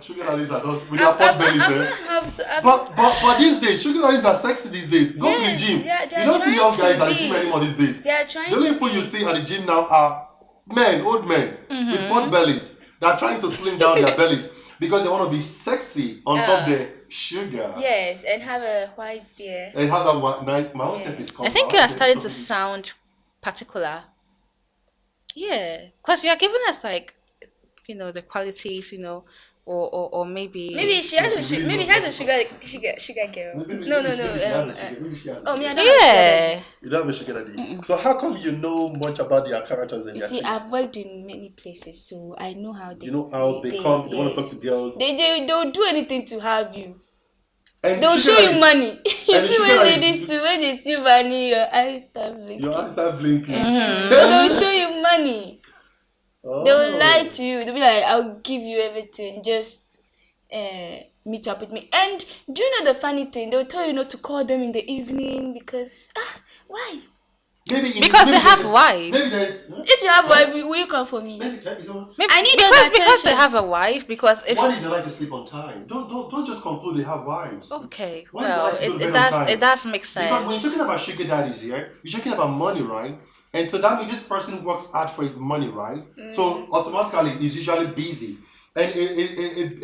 Sugar daddies are not with their pot bellies, eh? But But these days, sugar daddies are sexy these days. Go to the gym. they're You don't see young trying guys to at the be. gym anymore these days. They are trying The only to people be. you see at the gym now are men, old men, with pot bellies. They're trying to slim down their bellies because they want to be sexy on top the sugar. Yes, and have a white beard. And have that nice mountain is called. I think you are starting to sound particular. Yeah, because we are giving us like the qualities, or Maybe maybe she So has a she really maybe knows she has what a to talk. sugar girl. No, no, no. Maybe she has a sugar. Maybe she has a Oh, me, sugar I daddy. don't have a sugar daddy. yeah. You don't have a sugar daddy. So how come you know much about their characters and You their see, traits? I've worked in many places, so I know how You know how they come. They want to talk yes, to girls. they'll do anything to have you. And They'll sugar show you daddies. money. You And the see sugar when ladies daddies. too when they see money, your eyes start Your blinking. eyes start blinking. So they'll show you money. They'll lie Oh. to you. They'll be like, "I'll give you everything. Just meet up with me." And do you know the funny thing? They'll tell you not to call them in the evening because why? Because they have maybe wives. there is If you have wife, will you come for me? maybe there is Maybe I need because those they have attention. a wife. Because if why did they like to sleep on time? Don't just conclude they have wives. okay, Why did they well, like to go to it bed on does time? it does make Because when you're sense. talking about sugar daddies here, you're talking about money, right? And so that means this person works hard for his money, right? So automatically he's usually busy. And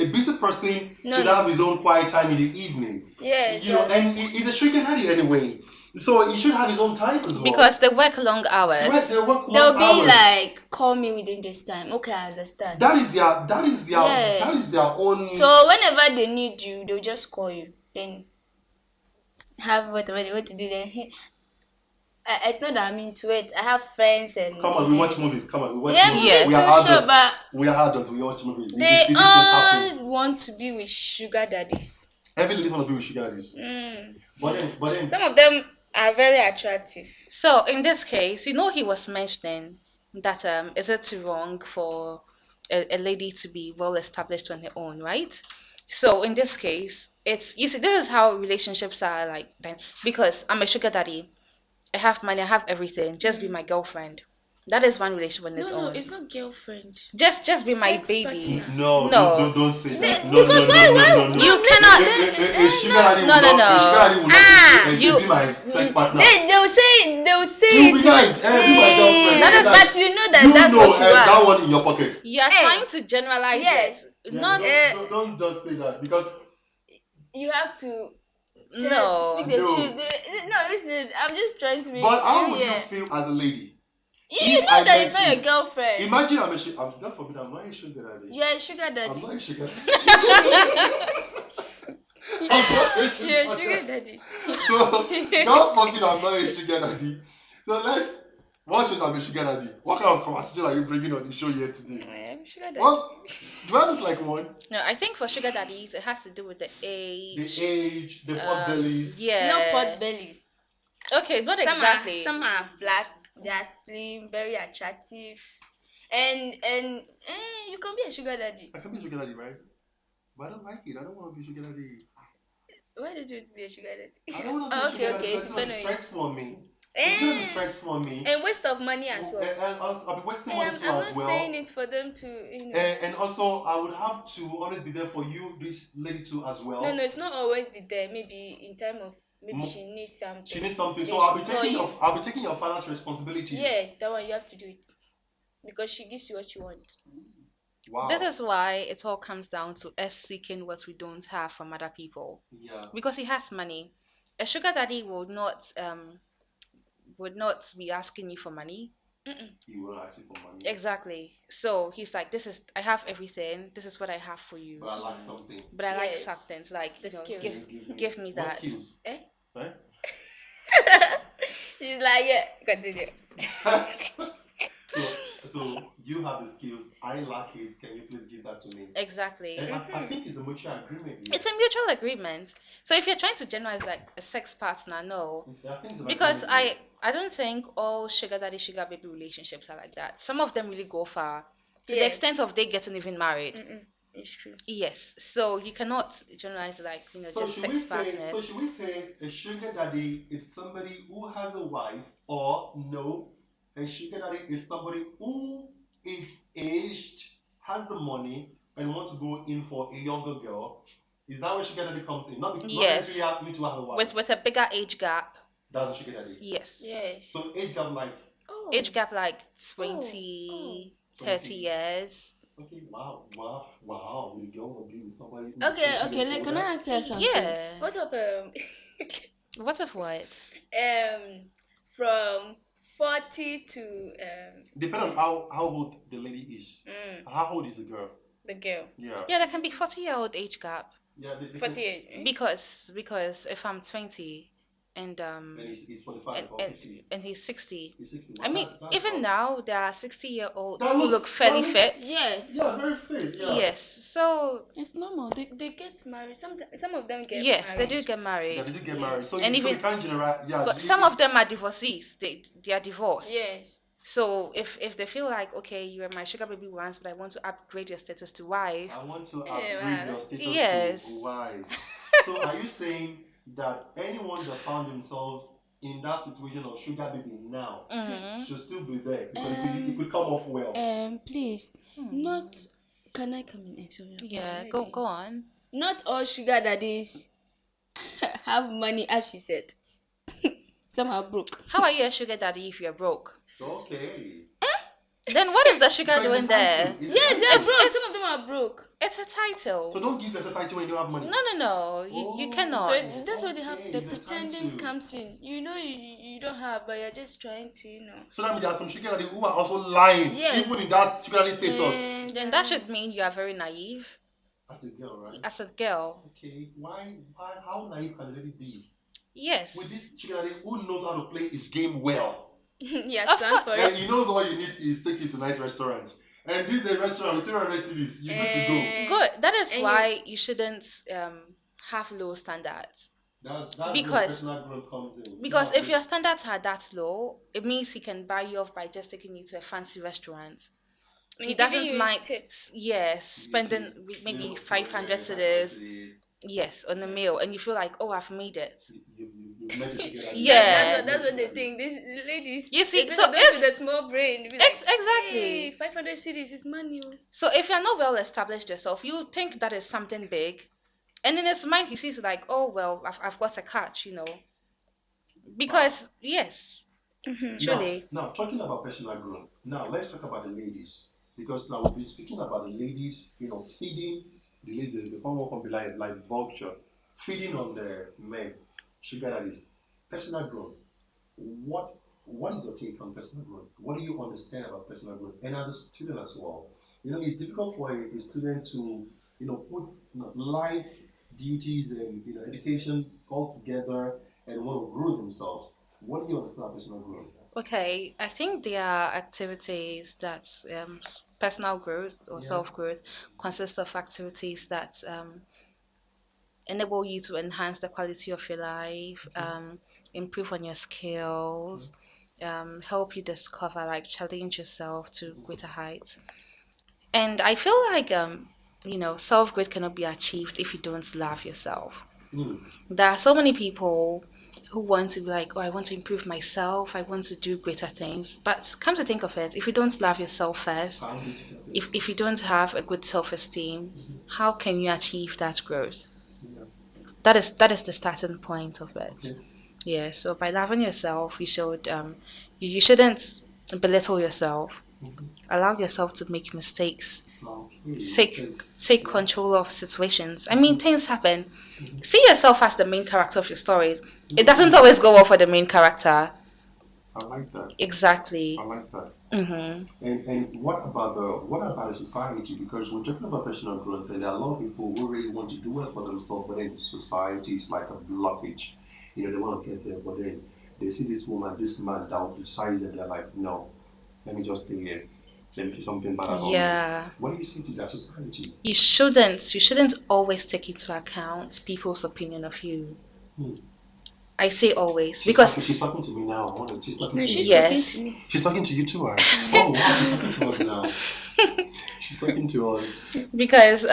a busy person No, should no. have his own quiet time in the evening. Yes, You know, but and he's a sugar daddy anyway. So he should have his own time as well. Because they work long Right, they hours. work long they'll be hours. like, call me within this time. Okay, I understand. That is Yes. their own. So whenever they need you, they'll just call you. Then have whatever they want to do. Then it's not that I'm into it. I have friends and Come on, we watch movies. Come on, we watch yeah, movies. movies Yes. We too, are sure, adults. but We are adults. We watch movies. they This thing happens. all want to be with sugar daddies. Every lady want to be with sugar daddies. But then, Some of them are very attractive. So in this case, he was mentioning that is it wrong for a lady to be well established on her own, right? So in this case, it's you see this is how relationships are like then because I'm a sugar daddy, I have money, I have everything, just be my girlfriend. That is one relationship on its No, no, own. it's not girlfriend. Just be my Sex baby. partner. no, No. don't say that. No, Because no, no, no, no, no. You no, cannot. A sugar daddy No, will no, not. A sugar no. daddy will not You- be my sex partner. They'll say He will it. be nice. Be my girlfriend. That Be is- nice. But you know that You that's know, what you that are. one in your pocket. You are Hey. trying to generalize Yes. it. Yeah, Not don't just say that because You have to no. speak the No. truth. No, listen, I'm just trying to make but how you would you yeah. feel as a lady? You if know I that met it's not you? your girlfriend. Imagine I'm a sugar. God forbid, I'm not a sugar daddy. You're a sugar I'm daddy. not a sugar daddy. I'm not a sugar You're a daddy. sugar daddy. So, God forbid I'm not a sugar daddy. So what shows I'm a sugar daddy? What kind of conversation are you bringing on the show here today? I'm a sugar daddy. Well, do I look like one? No, I think for sugar daddies it has to do with the The age. age, the pot bellies. Yeah. Not pot bellies. Okay, not Some exactly. some are flat. They are slim, very attractive, and you can be a sugar daddy. I can be a sugar daddy, right? But I don't like it. I don't want to be a sugar daddy. Why don't you want to be a sugar daddy? I don't want to be Oh, a sugar daddy okay. because it's going to be Depending on you. stress for me. It's going to be stress for me. And waste of money as well. And I'll be wasting Hey, money I'm too not as well. saying it for them to, And also, I would have to always be there for you, this lady too, as well. No, it's not always be there. Maybe in time of maybe Mo- she needs something. She needs something, They so I'll be should call taking you. I'll be taking your finance responsibilities. Yes, that one you have to do it because she gives you what you want. Wow. This is why it all comes down to us seeking what we don't have from other people. Yeah. Because he has money. A sugar daddy would not be asking you for money. You will actually for money. Exactly. So he's like, I have everything. This is what I have for you. But I like something. But I like Yes. something. It's like, The skills. give me What that. skills? Eh? Eh? She's like, yeah, continue. So you have the skills. I lack it. Can you please give that to me? Exactly. And I think it's a mutual agreement. It's a mutual agreement. So if you're trying to generalize like a sex partner, no. I think it's an Because agreement. I don't think all sugar daddy, sugar baby relationships are like that. Some of them really go far. To the Yes. extent of they getting even married. It's true. Yes. So you cannot generalize like, So just should we sex say? partners. So should we say a sugar daddy is somebody who has a wife, or no? A sugar daddy is somebody who is aged, has the money, and wants to go in for a younger girl. Is that where sugar daddy comes in? Not Yes. necessarily need to have a wife. With a bigger age gap. That's a sugar daddy. Yes. Yes. So age gap like Oh. Age gap like 20, 30 years. okay, wow. The girl will be with somebody. who's Okay. 20 years Can I older. ask you something? Yeah. What of What of what? from 40 to Depending on how old the lady is. How old is the girl? the girl. Yeah. Yeah, there can be 40-year-old age gap. Yeah, they can, 48. Eh? Because if I'm 20 and and he's 45 and, or and, 50. and he's 60. He's 60. I Well, mean, that's even about, now there are 60-year-olds that who looks, look fairly that looks, fit. Yes. yeah, very fit. Yeah. Yes. So It's normal. They get married. Some of them get yes, they married. do get Yeah, married. they do get married. So, And so we even can't generalize. Yeah, but some of them are divorcees. They are divorced. Yes. So if they feel like, okay, you were my sugar baby once, but I want to upgrade your status to wife. I want to Yeah, upgrade man. your status Yes. to wife. So are you saying that anyone that found themselves in that situation of sugar baby now should still be there because it could come off well? Please, not. Can I come in? Sorry. Yeah, go on. Not all sugar daddies have money, as you said. Some are broke. How are you a sugar daddy if you're broke? Okay. Then what is the sugar Because doing it's a there? title. It's a Yes, title. they're broke. it's- Some of them are broke. It's a title. So don't give us a title when you don't have money. No. You cannot. So that's why they have Okay, the it's a pretending title. comes in. You know you don't have, but you're just trying to, So that means there are some sugar daddy who are also lying, Yes. even in that sugar daddy status. And Then that should mean you are very naive As a girl, right? as a girl. Okay. Why? How naive can a lady be? Yes. With this sugar daddy who knows how to play his game well. he has Of plans course. for And it. he knows all you need is take you to nice restaurants. And this is a restaurant with 300 cities. You're good to go. Good. That is And why you shouldn't have low standards. That's Because- where personal growth comes in. Because Now, if your standards are that low, it means he can buy you off by just taking you to a fancy restaurant. He doesn't giving you mind. tips. Yes, spending which is, maybe you know, 500 500 cedis. Yes, on a meal, and you feel like, oh, I've made it. You met the sugar daddy. Yeah. That's what they think. These ladies. You see, especially so those if- with a small brain. They be like, Exactly. Hey, 500 cities is money. So if you're not well established yourself, you think that is something big, and in his mind he sees like, oh well, I've got a catch, because yes, truly. Now, talking about personal growth. Now, let's talk about the ladies. Because now we've been speaking about the ladies, feeding the ladies, the form of like vulture, feeding on the men, sugar daddies. Personal growth. What is your take on personal growth? What do you understand about personal growth? And as a student as well, it's difficult for a student to, put life duties and education all together and want to grow themselves. What do you understand about personal growth? Okay, I think there are activities that personal growth or self growth consists of activities that enable you to enhance the quality of your life, improve on your skills, help you discover, like challenge yourself to greater heights. And I feel like self growth cannot be achieved if you don't love yourself. There are so many people who want to be like, oh, I want to improve myself, I want to do greater things. But come to think of it, if you don't love yourself first, if you don't have a good self esteem, how can you achieve that growth? That is the starting point of it. Yeah. So by loving yourself, you should you shouldn't belittle yourself. Allow yourself to make mistakes. Take control of situations. I mean, things happen. See yourself as the main character of your story. It doesn't always go well for the main character. I like that. Exactly. I like that. And what about the society? Because we're talking about personal growth, and there are a lot of people who really want to do well for themselves, but then society is like a blockage. They want to get there, but then they see this woman, this man that will criticize, and they're like, no, let me just stay here. Let me do something bad about me. Yeah. What do you say to that society? You shouldn't always take into account people's opinion of you. I say always because She's talking to me now. She's talking No, to she's me. Yes. talking to me. She's talking to you too, right? Oh wow, she's talking to us now. She's talking to us. because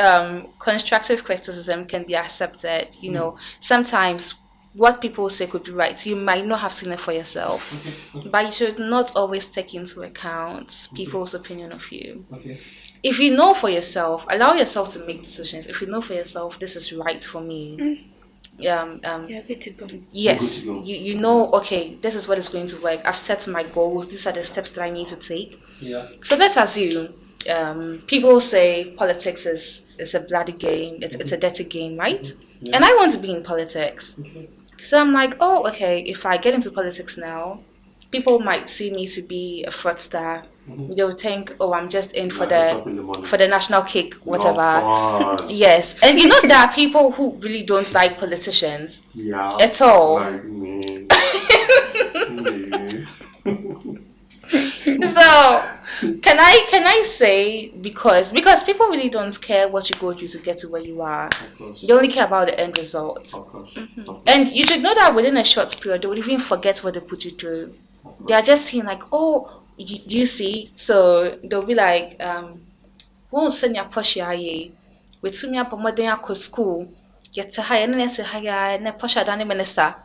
constructive criticism can be accepted. Sometimes what people say could be right. You might not have seen it for yourself, but you should not always take into account people's opinion of you. Okay. If you know for yourself, allow yourself to make decisions. If you know for yourself, this is right for me. You're good to go. Yes, You're good to go. you know, okay, this is what is going to work. I've set my goals. These are the steps that I need to take. Yeah. So let's assume people say politics is a bloody game. It's a dirty game, right? Yeah. And I want to be in politics. Okay. So I'm like, oh, okay, if I get into politics now, people might see me to be a fraudster. They'll think, oh, I'm just in for Like the up in the morning. national cake, Of whatever. course. Yes, and you know there are people who really don't like politicians Yeah. at all. Like me. Me. So can I say, because people really don't care what you go through to get to where you are. Of course. They only care about the end result. Of course. Of course. And you should know that within a short period, they would even forget what they put you through. They are just seeing like, oh, you see? So they'll be like, won't send your push ya ye. We to me up more than school. Get to hire and to hire and push a minister.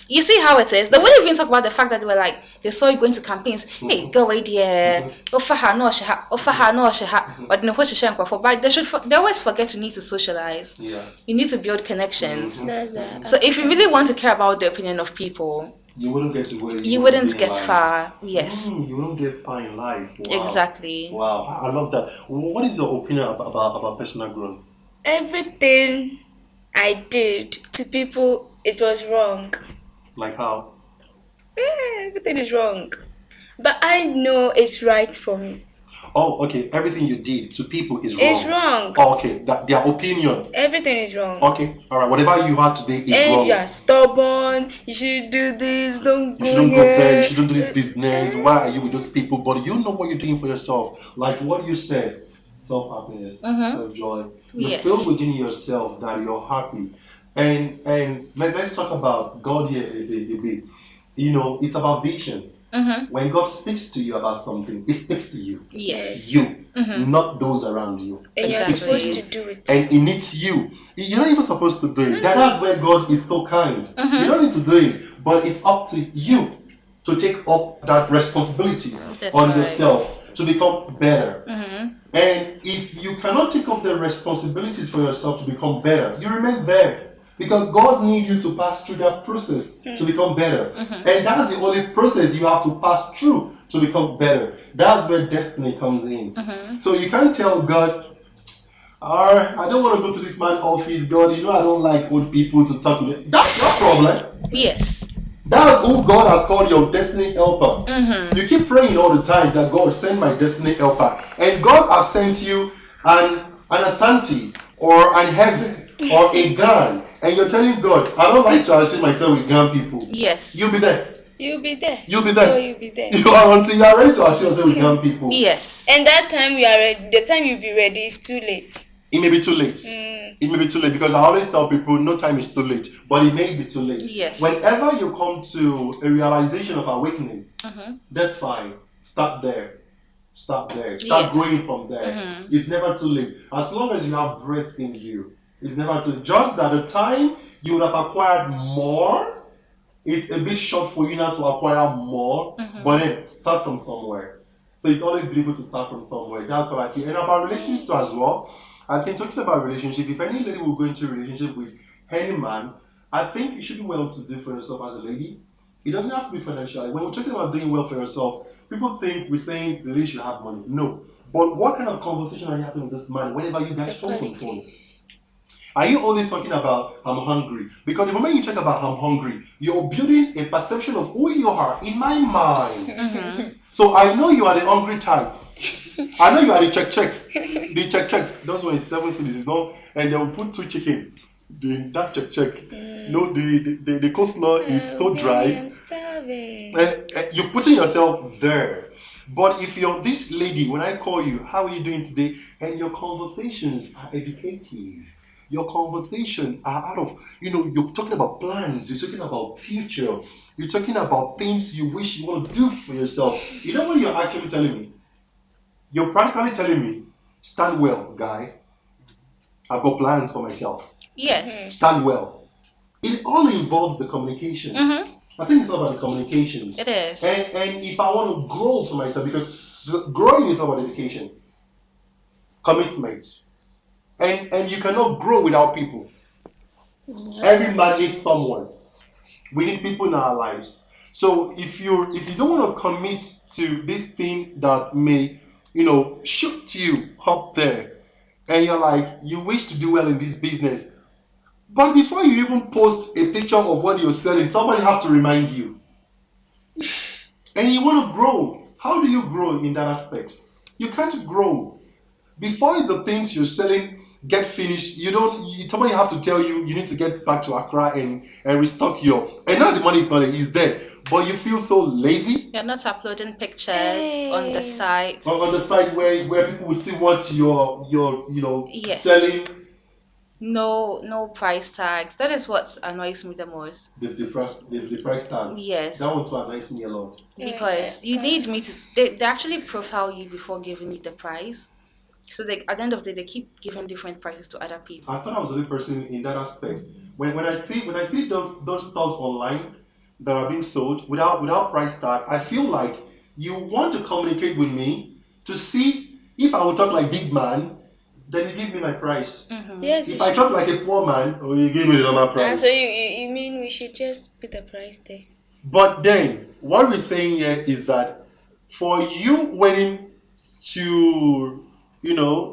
You see how it is. They wouldn't even talk about the fact that they were like, they saw you going to campaigns. Hey, go away there. Offer her no she ha. Offer her no she ha. Or the no she for. But they always forget you need to socialize. Yeah. You need to build connections. That's that. So if you really want to care about the opinion of people, You wouldn't get to where you want to wouldn't be in get life. far. Yes. You wouldn't get far in life. Wow. Exactly. Wow. I love that. What is your opinion about personal growth? Everything I did to people, it was wrong. Like how? Everything is wrong. But I know it's right for me. Oh, okay. Everything you did to people is wrong. It's wrong. Oh, okay. That their opinion. Everything is wrong. Okay. All right. Whatever you had today is And wrong. you're stubborn. You should do this. Don't You go shouldn't here. go there. You shouldn't do this business. Why are you with those people? But you know what you're doing for yourself. Like what you said, self-happiness, self-joy. You're Yes. filled within yourself that you're happy. And let's talk about God here a bit. You know, it's about vision. When God speaks to you about something, He speaks to you. Yes. You, not those around you. And you're Exactly. supposed to do it. And it needs you. You're not even supposed to do it. That's where God is so kind. You don't need to do it, but it's up to you to take up that responsibility That's on right. yourself to become better. And if you cannot take up the responsibilities for yourself to become better, you remain there. Because God needs you to pass through that process to become better. And that's the only process you have to pass through to become better. That's where destiny comes in. So you can't tell God, I don't want to go to this man's office, God. You know I don't like old people to talk to them. That's your problem. Yes. That's who God has called your destiny helper. You keep praying all the time that God send my destiny helper. And God has sent you an Asante or an heaven or a gun. And you're telling God, I don't like to associate myself with gun people. Yes. You'll be there. You'll be there. You'll be there. Oh, you'll be there. You are until you are ready to associate yourself with gun people. Yes. And that time you are ready, the time you'll be ready is too late. It may be too late. It may be too late because I always tell people no time is too late, but it may be too late. Yes. Whenever you come to a realization of awakening, that's fine. Start there. Start there. Start Yes. growing from there. It's never too late. As long as you have breath in you, it's never too late. Just that the time you would have acquired more, it's a bit short for you now to acquire more, but then start from somewhere. So it's always beautiful to start from somewhere. That's what I feel. And about relationship too as well. I think talking about relationship, if any lady will go into a relationship with any man, I think you should do well to do for yourself as a lady. It doesn't have to be financially. When we're talking about doing well for yourself, people think we're saying the lady should have money. No. But what kind of conversation are you having with this man whenever you guys The talk on phone? qualities. Are you always talking about I'm hungry? Because the moment you talk about I'm hungry, you're building a perception of who you are in my mind. So I know you are the hungry type. I know you are the check. The check. That's why it's 7 cities, it's not, and they will put 2 chicken. That's check. No, the coleslaw is so dry. I'm starving. You're putting yourself there. But if you're this lady, when I call you, how are you doing today? And your conversations are educative. Your conversation are out of, you're talking about plans, you're talking about future, you're talking about things you wish you want to do for yourself. You know what you're actually telling me? You're practically telling me, stand well, guy. I've got plans for myself. Yes. Stand well. It all involves the communication. I think it's all about the communications. It is. And if I want to grow for myself, because growing is about education, commitment. And you cannot grow without people. Every man needs someone. We need people in our lives. So if you don't want to commit to this thing that may, shoot you up there, and you're like, you wish to do well in this business, but before you even post a picture of what you're selling, somebody have to remind you. and you want to grow. How do you grow in that aspect? You can't grow. Before the things you're selling get finished, somebody have to tell you you need to get back to Accra and restock and now the money is not there, it's there. But you feel so lazy. You're not uploading pictures on the site. Or on the site where people will see what you're Yes. selling. No price tags. That is what annoys me the most. The price tag. Yes. That one too annoys me a lot. Because you need me to. They actually profile you before giving you the price. So at the end of the day, they keep giving different prices to other people. I thought I was the only person in that aspect. When I see those stuffs online that are being sold without price tag, I feel like you want to communicate with me to see if I will talk like big man, then you give me my price. Mm-hmm. Yes. If I talk like a poor man, you give me the normal price. And so you mean we should just put the price there? But then what we're saying here is that for you waiting to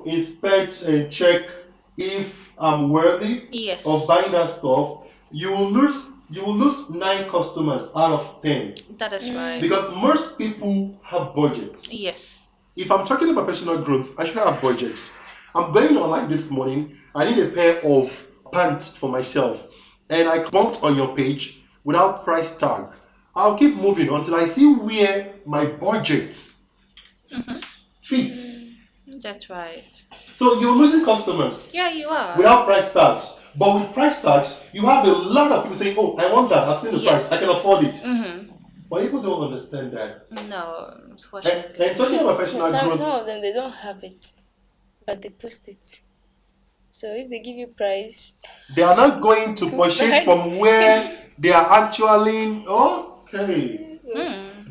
inspect and check if I'm worthy Yes. of buying that stuff, you will lose 9 customers out of 10. That is right. Because most people have budgets. Yes. If I'm talking about personal growth, I should have budgets. I'm going online this morning. I need a pair of pants for myself, and I bumped on your page without price tag. I'll keep moving until I see where my budget fits. That's right. So you're losing customers. Yeah, you are. Without price tags. But with price tags, you have a lot of people saying, oh, I want that. I've seen the price. I can afford it. Mm-hmm. But people don't understand that. No, And unfortunately. talking about personal growth. Some of them, they don't have it, but they post it. So if they give you price, they are not going to purchase from where they are actually. Okay.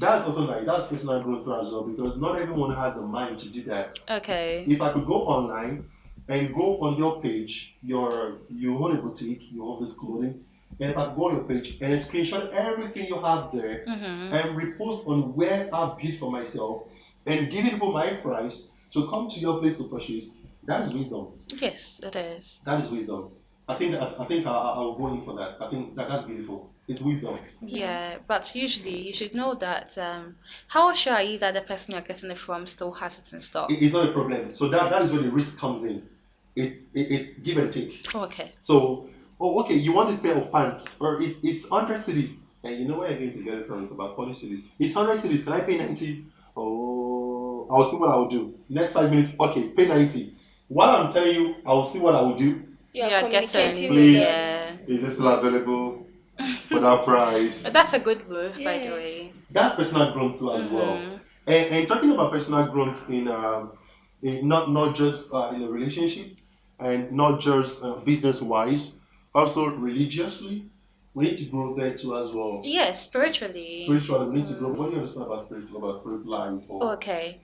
That's also nice. That's personal growth as well, because not everyone has the mind to do that. Okay. If I could go online and go on your page, you own a boutique, you own this clothing, and if I go on your page and screenshot everything you have there and repost on where I've bid for myself and giving people my price to come to your place to purchase, that is wisdom. Yes, it is. That is wisdom. I think I'll go in for that. I think that's beautiful. It's wisdom. Yeah, but usually you should know that how sure are you that the person you're getting it from still has it in stock? It's not a problem. So that is where the risk comes in. It's give and take. Okay. So, okay, you want this pair of pants, or it's 100 cities, and you know where you're going to get it from. It's about 40 cities. It's 100 cities. Can I pay 90? Oh, I'll see what I will do. Next 5 minutes, okay, pay 90. While I'm telling you, I will see what I will do. you're communicating Please, with them. is this still available for that price? But that's a good move, by the Yes. way. That's personal growth too as well. And talking about personal growth in not just in a relationship and not just business wise, also religiously, we need to grow there too as well. Yes, spiritually. Spiritually, we need to grow. What do you understand about spiritual life? Okay.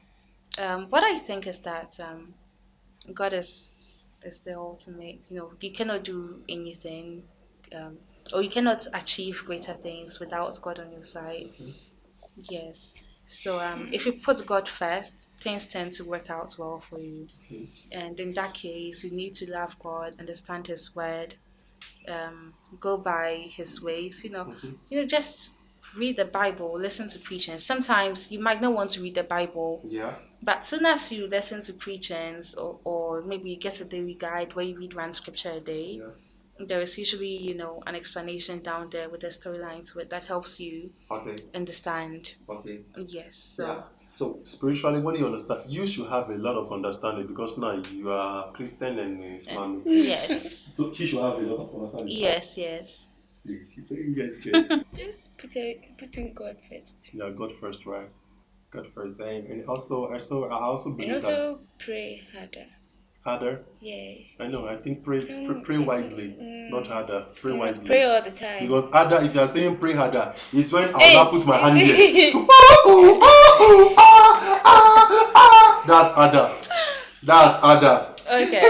What I think is that God is the ultimate. You cannot do anything, or you cannot achieve greater things without God on your side. Yes. So if you put God first, things tend to work out well for you. And in that case, you need to love God, understand His word, go by His ways. Just read the Bible, listen to preaching. Sometimes you might not want to read the Bible. Yeah. But soon as you listen to preachings, or maybe you get a daily guide where you read one scripture a day, there is usually, an explanation down there with a storyline to it that helps you understand. Okay. Yes. So Yeah. So spiritually, what do you understand? You should have a lot of understanding, because now you are Christian and Islamic. yes. So you should have a lot of understanding. Yes. Yes, you say yes. Just putting God first. Yeah, God first, right? God first. And also, I also And believe also pray harder. that harder. Yes. I know. I think pray Some- wisely, not harder. Pray wisely. Pray all the time. Because harder, if you are saying pray harder, is when I'll Hey. now put my hand here. That's harder. That's harder. okay.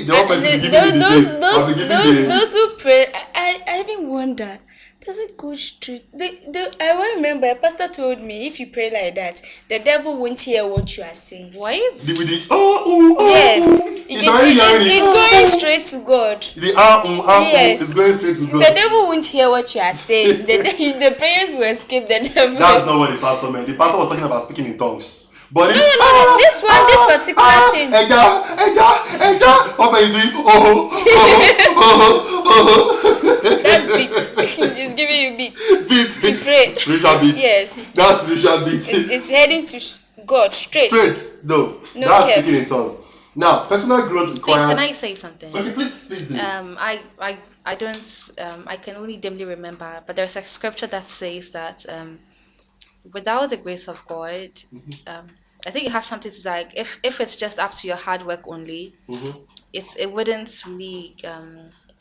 The one person giving you the face, I'll be giving the. Those who pray, I even wonder, does it go straight? I remember a pastor told me if you pray like that, the devil won't hear what you are saying. What? Yes, It's already hearing it's going straight to God. Yes. It's going straight to The God. devil won't hear what you are saying. The prayers will escape the devil. That's not what the pastor meant. The pastor was talking about speaking in tongues. But No, this one, this particular thing. What are you doing? That's beat. It's giving you beat. Beat. To pray. Spiritual beat. Yes. That's spiritual beat. It's heading to God straight. Straight. No. No That's care. speaking in tongues. Now, personal growth Please, requires. can I say something? Okay, please do. I don't I can only dimly remember, but there's a scripture that says that without the grace of God, I think it has something to do, like if it's just up to your hard work only, it wouldn't really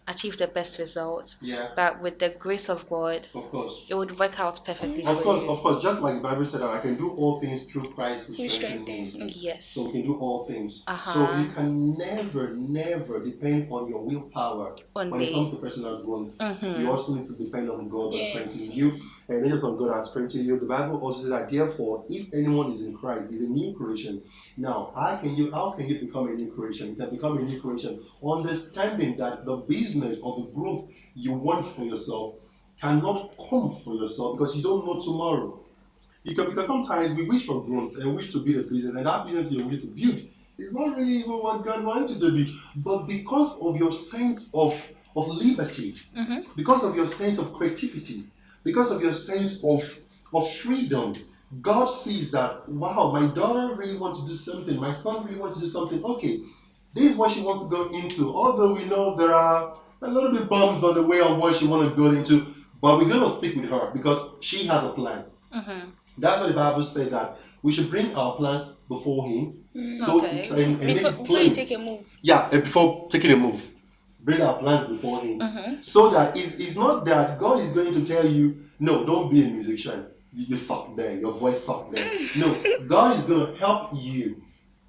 achieve the best results. Yeah. But with the grace of God, Of course. it would work out perfectly. Of for course, you. of course. Just like the Bible said, that I can do all things through Christ Who who strengthens strengthens me. me? Yes. So we can do all things. Uh-huh. So you can never depend on your willpower when Only. it comes to personal growth. You also need to depend on God that's Yes. strengthening you. And angels of God are strengthening you. The Bible also says that therefore, if anyone is in Christ, is a new creation. Now, how can you become a new creation? You can become a new creation understanding that the business or the growth you want for yourself cannot come for yourself because you don't know tomorrow. Because sometimes we wish for growth and wish to build a business, and that business you wish to build is not really even what God wants you to be. But because of your sense of liberty, because of your sense of creativity, because of your sense of freedom, God sees that, wow, my daughter really wants to do something, my son really wants to do something. Okay, this is what she wants to go into. Although we know there are a little bit bumps on the way of what she wants to go into, but we're going to stick with her because she has a plan. That's what the Bible said, that we should bring our plans before Him. Okay. Before you take a move. Yeah, and before taking a move, bring our plans before Him. So that it's not that God is going to tell you, no, don't be a musician. You suck there, your voice suck there. No, God is going to help you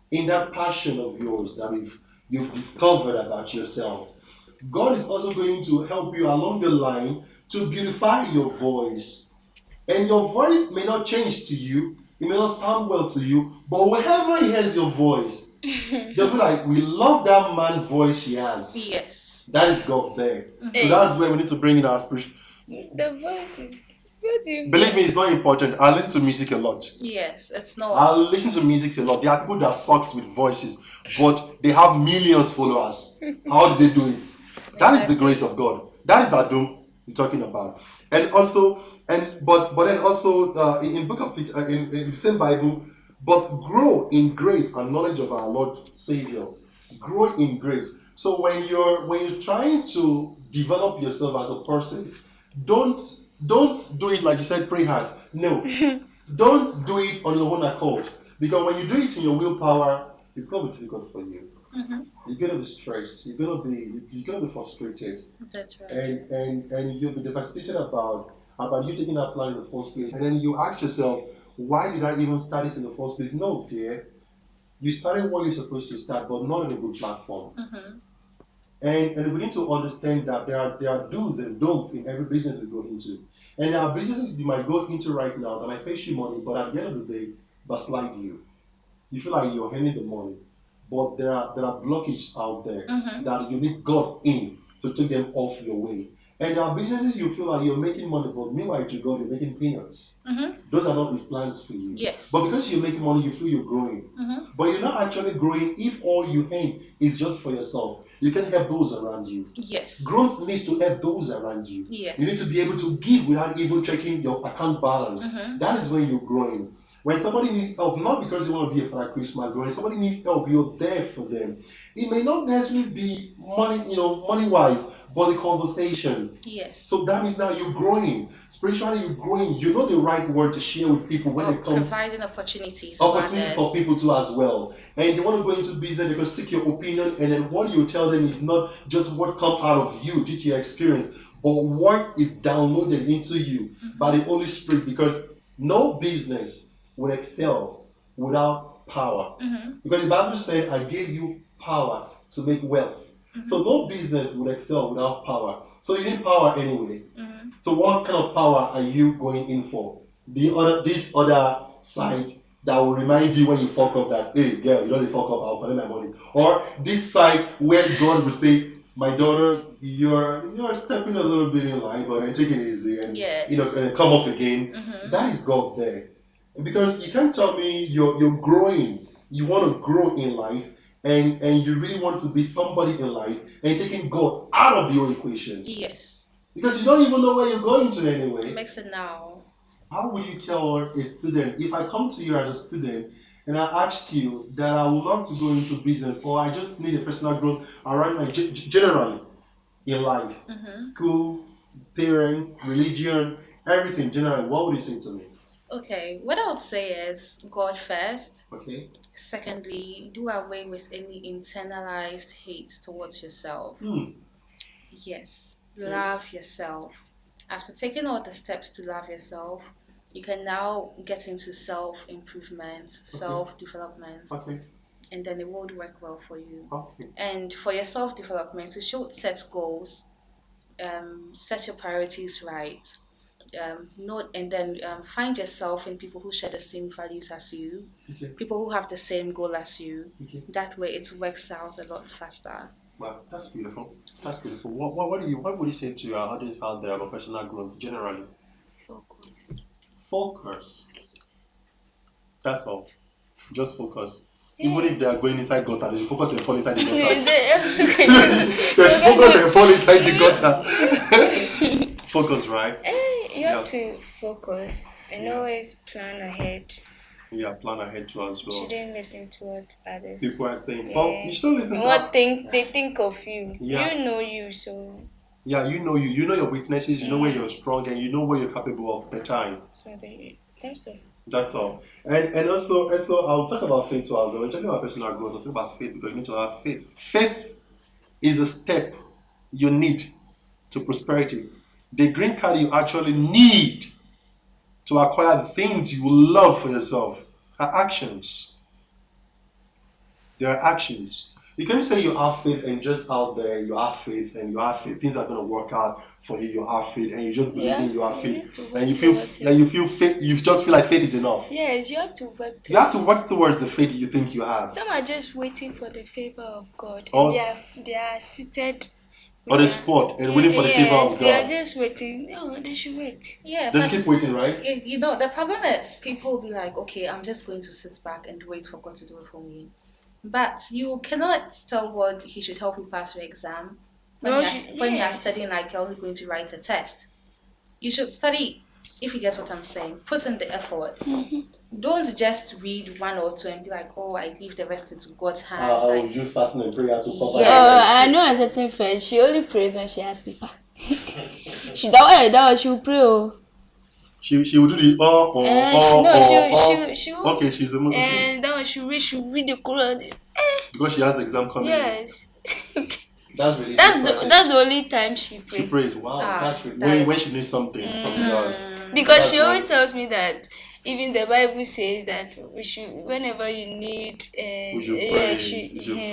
in that passion of yours that you've discovered about yourself. God is also going to help you along the line to beautify your voice. And your voice may not change to you, it may not sound well to you, but whoever hears your voice, they'll be like, we love that man's voice she has. Yes. That is God there. So that's where we need to bring in our spiritual. The voice is. What do you Believe me, it's not important. I listen to music a lot. Yes, it's I not. listen to music a lot. There are people that sucks with voices, but they have millions followers. How do they do it? That is the grace of God. That is Adum we're talking about. And also, but then also in book of Peter, in the same Bible, but grow in grace and knowledge of our Lord Savior. Grow in grace. So when you're trying to develop yourself as a person, don't do it like you said, pray hard. No. Don't do it on your own accord. Because when you do it in your willpower, it's gonna be difficult for you. You're gonna be stressed. You're gonna be frustrated. That's right. And you'll be devastated about you taking that plan in the first place. And then you ask yourself, why did I even start this in the first place? No, dear. You started what you're supposed to start, but not on a good platform. And we need to understand that there are do's and don'ts in every business we go into. And there are businesses you might go into right now that might fetch you money, but at the end of the day, backslide you. You feel like you're earning the money, but there are blockages out there that you need God in to take them off your way. And there are businesses you feel like you're making money, but meanwhile to God you're making peanuts. Those are not His plans for you. Yes. But because you're making money, you feel you're growing. But you're not actually growing if all you earn is just for yourself. You can help those around you. Yes. Growth needs to help those around you. Yes. You need to be able to give without even checking your account balance. That is when you're growing. When somebody needs help, not because you want to be a Father Christmas, but when somebody needs help, you're there for them. It may not necessarily be money-wise, but the conversation. Yes. So that means now you're growing. Spiritually, you're growing. You know the right word to share with people when they come. Providing opportunities. Opportunities for people too as well. And they want to go into business, they can seek your opinion, and then what you tell them is not just what comes out of you due to your experience, but what is downloaded into you by the Holy Spirit, because no business will excel without power. Because the Bible said, I gave you power to make wealth. So no business will excel without power. So you need power anyway. So what kind of power are you going in for? This other side that will remind you when you fuck up that, hey girl, you don't fuck up, I'll collect my money. Or this side where God will say, my daughter, you're stepping a little bit in line, but then take it easy and Yes. and come off again. That is God there. Because you can't tell me you're growing. You want to grow in life and you really want to be somebody in life and taking God out of your equation. Yes. Because you don't even know where you're going to anyway. Makes it now. How would you tell a student, if I come to you as a student and I asked you that I would love to go into business or I just need a personal growth around my generally in life, school, parents, religion, everything generally, what would you say to me? Okay, what I would say is God first. Okay. Secondly, do away with any internalized hate towards yourself. Yes, love yourself. After taking all the steps to love yourself, you can now get into self improvement, self development, Okay. and then it would work well for you. Okay. And for your self development, you should set goals, set your priorities right, note, and then find yourself in people who share the same values as you, Okay. people who have the same goal as you. Okay. That way, it works out a lot faster. Wow, that's beautiful. That's beautiful. What would you say to your audience out there about personal growth generally? Focus. Focus. That's all. Just focus. Even if they are going inside gutter, they should focus and fall inside the gutter. They should focus and fall inside the gutter. Focus, right? You have to focus and always plan ahead. Yeah, plan ahead too as well. Shouldn't listen to what others. People are saying, "Oh, you shouldn't listen to what they think of you. Yeah. You know you, so Yeah, you know your weaknesses, you know where you're strong, and you know where you're capable of per time. that's all. That's all. And also I'll talk about faith too as well. We're talking about personal growth. I'll talk about faith because you need to have faith. Faith is a step you need to prosperity. The green card you actually need to acquire the things you love for yourself are actions. There are actions. You can't say you have faith and just out there you have faith and you have faith. Things are gonna work out for you. You have faith and you just believe in you have faith and you feel faith. You just feel like faith is enough. Yes, you have to work. You have to work towards the faith you think you have. Some are just waiting for the favor of God. Or they are seated on the spot and waiting for the favor of God. They are just waiting. No, they should wait. Yeah, just keep waiting, right? The problem is people will be like, okay, I'm just going to sit back and wait for God to do it for me. But you cannot tell God He should help you pass your exam when you are studying like you're only going to write a test. You should study, if you get what I'm saying. Put in the effort. Don't just read one or two and be like, oh, I leave the rest into God's hands. I'll use fasting and prayer to cover. I know a certain friend. She only prays when she has paper. She will pray. She will do the she okay, she's a Muslim. And that one she read the Quran. Because she has the exam coming. Yes. That's really that's the only time she prays. She prays. Wow, that's really when she needs something from God. Because she always tells me that even the Bible says that we should, whenever you need, we should pray.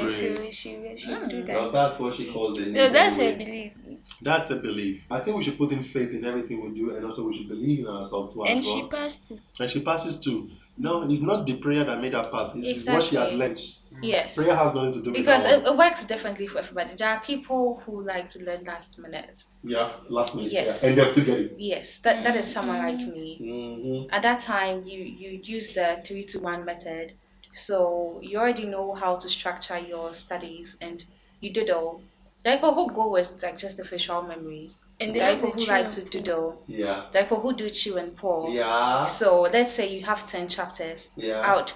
So she do that. Well, that's what she calls it. No, that's a belief. That's a belief. I think we should put in faith in everything we do, and also we should believe in ourselves too. And she passed too. And she passes too. No, it's not the prayer that made her pass. It's what she has learned. Yes. Prayer has nothing to do with because it works differently for everybody. There are people who like to learn last minute. Yeah, last minute. Yes. Yeah. And they're still getting. Yes, that is someone like me. At that time, you use the 3-2-1 method, so you already know how to structure your studies, and you doodle. There are people who go with like just the visual memory. And there are people who like to doodle. Yeah. There are people who do chew and pour. Yeah. So let's say you have 10 chapters. Yeah. I would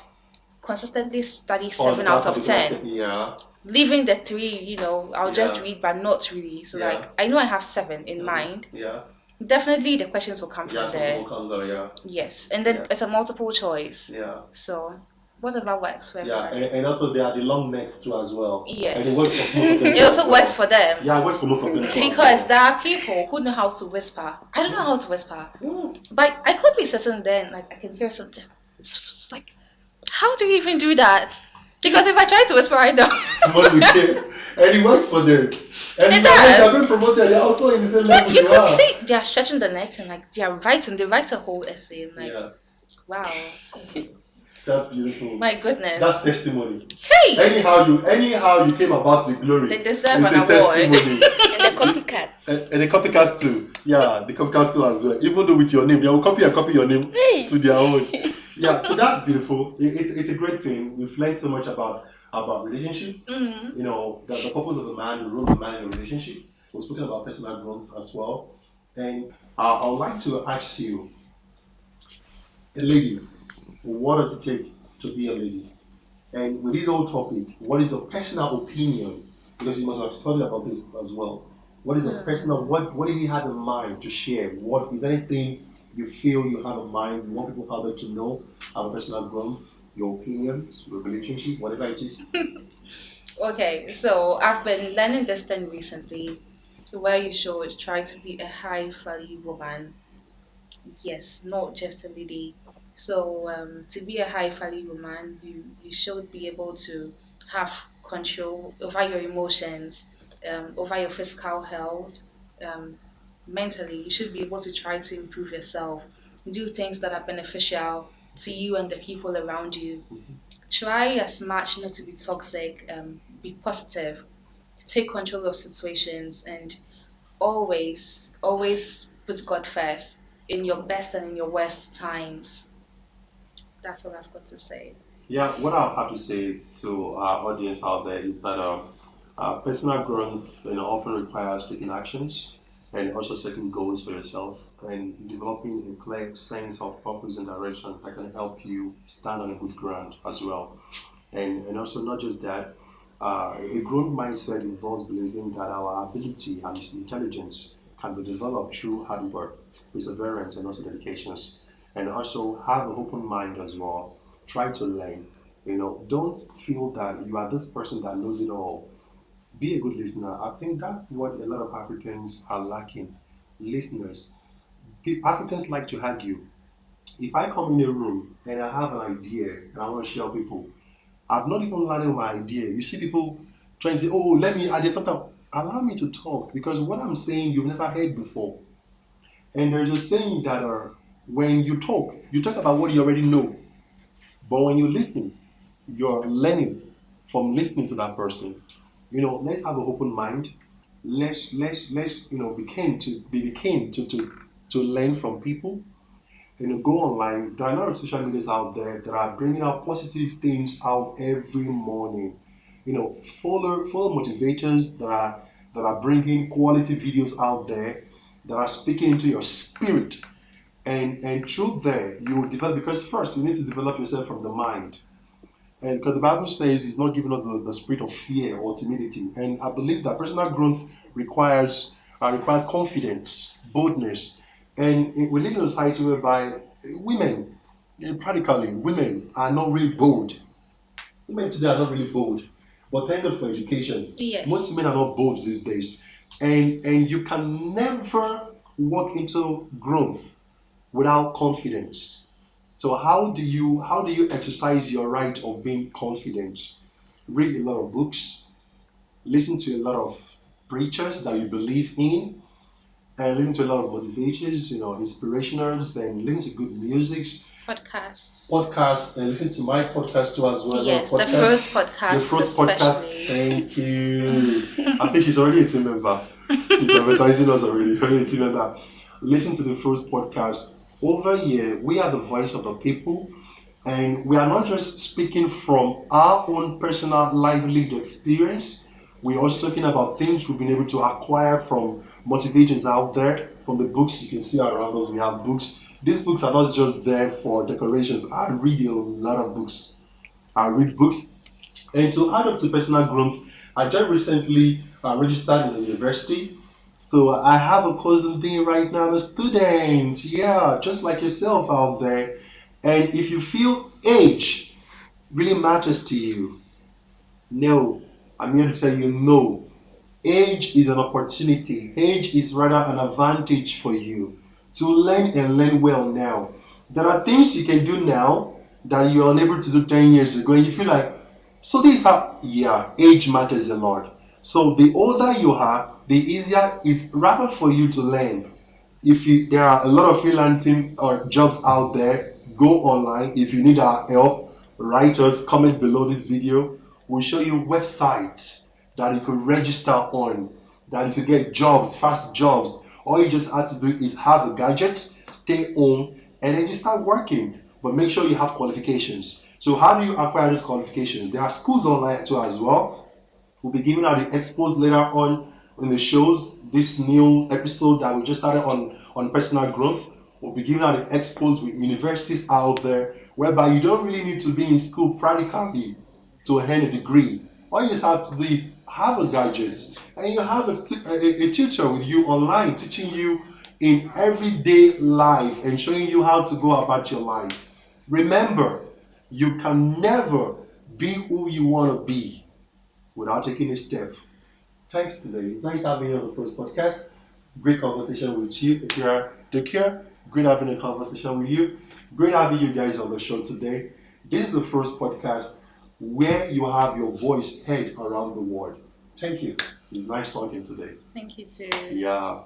consistently study 7 out of 10. Yeah. Leaving the 3, I'll just read, but not really. So like I know I have 7 in mind. Yeah. Definitely the questions will come from there. Comes out, yeah. Yes. And then it's a multiple choice. Yeah. So whatever works for everybody. Yeah, and also there are the long necks too as well. Yes. And it works for most of them. It also works for them. Yeah, it works for most of them. Because there are people who know how to whisper. I don't know how to whisper. But I could be sitting there and like I can hear something. It's like, how do you even do that? Because if I try to whisper, I don't. And it works for them. And It now when does. they're being promoted, they're also in the same Yeah, level you you could are. see they are stretching the neck and like they write a whole essay and like Yeah, wow, that's beautiful. my That's goodness. testimony. Hey, Anyhow you came about the glory. they deserve It's an a award. testimony. And the copycats. And the copycats too. Yeah, the copycats too as well. Even though with your name, they will copy your name Hey. to their own. Yeah, so that's beautiful. It's a great thing. We've learned so much about relationship. You know, the purpose of a man, the role of a man in a relationship. We've spoken about personal growth as well. And I would like to ask you, a lady, what does it take to be a lady? And with this whole topic, what is your personal opinion? Because you must have studied about this as well. What is a personal? What do you have in mind to share? What is anything you feel you have in mind? You want people out there to know about personal growth, your opinions, your relationship, whatever it is. Okay, so I've been learning this thing recently, where you should try to be a high value woman. Yes, not just a lady. So to be a high value woman, you should be able to have control over your emotions, over your physical health, um, mentally. You should be able to try to improve yourself, do things that are beneficial to you and the people around you. Try as much not to be toxic. Be positive. Take control of situations and always put God first in your best and in your worst times. That's all I've got to say. Yeah, what I'll have to say to our audience out there is that personal growth, often requires taking actions and also setting goals for yourself and developing a clear sense of purpose and direction that can help you stand on a good ground as well. And also not just that, a growth mindset involves believing that our ability and intelligence can be developed through hard work, perseverance, and also dedications. And also have an open mind as well. Try to learn. Don't feel that you are this person that knows it all. Be a good listener. I think that's what a lot of Africans are lacking. Listeners. Africans like to argue. If I come in a room and I have an idea and I want to share with people, I've not even landed my idea. You see people trying to say, "Oh, let me add something." Allow me to talk because what I'm saying you've never heard before. And there's a saying that when you talk about what you already know. But when you're listening, you're learning from listening to that person. Let's have an open mind. Let's be keen to learn from people. Go online. There are a lot of social medias out there that are bringing out positive things out every morning. Follow motivators that are bringing quality videos out there that are speaking into your spirit, and through there you will develop, because first you need to develop yourself from the mind. And because the Bible says it's not giving us the spirit of fear or timidity. And I believe that personal growth requires confidence, boldness. And we live in a society whereby women, practically, women are not really bold. Women today are not really bold. But thank God for education. Most Yes. women are not bold these days. And you can never walk into growth without confidence. So how do you exercise your right of being confident? Read a lot of books, listen to a lot of preachers that you believe in, and listen to a lot of motivators, inspirationals, and listen to good music, Podcasts. podcasts, and listen to my podcast too as well. Yes, the Podcast, first the podcast first podcast. especially. Thank you. I think she's already a team member. She's advertising us already a team member. Listen to the first podcast. Over here, we are the voice of the people, and we are not just speaking from our own personal lived experience. We're also talking about things we've been able to acquire from motivators out there, from the books you can see around us. We have books. These books are not just there for decorations. I read a lot of books. I read books. And to add up to personal growth, I just recently registered in the university. So I have a cousin thing right now, I'm a student. Yeah, just like yourself out there. And if you feel age really matters to you, no, I'm here to tell you no. Age is an opportunity. Age is rather an advantage for you to learn and learn well now. There are things you can do now that you were unable to do 10 years ago, and you feel like, so this is how, yeah, age matters a lot. So the older you are, the easier is rather for you to learn. If you there are a lot of freelancing or jobs out there, go online. If you need our help, write us, comment below this video. We'll show you websites that you could register on, that you could get jobs, fast jobs. All you just have to do is have a gadget, stay home, and then you start working. But make sure you have qualifications. So how do you acquire these qualifications? There are schools online too as well. We'll be giving out the expos later on in the shows. This new episode that we just started on personal growth, we'll be giving out the expos with universities out there, whereby you don't really need to be in school practically to earn a degree. All you just have to do is have a gadget, and you have a tutor with you online teaching you in everyday life and showing you how to go about your life. Remember, you can never be who you want to be without taking a step. Thanks today. It's nice having you on the first podcast. Great conversation with you. If you are Dekir, great having a conversation with you. Great having you guys on the show today. This is the first podcast where you have your voice heard around the world. Thank you. It's nice talking today. Thank you too. Yeah.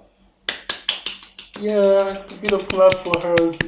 Yeah, a bit of clap for her.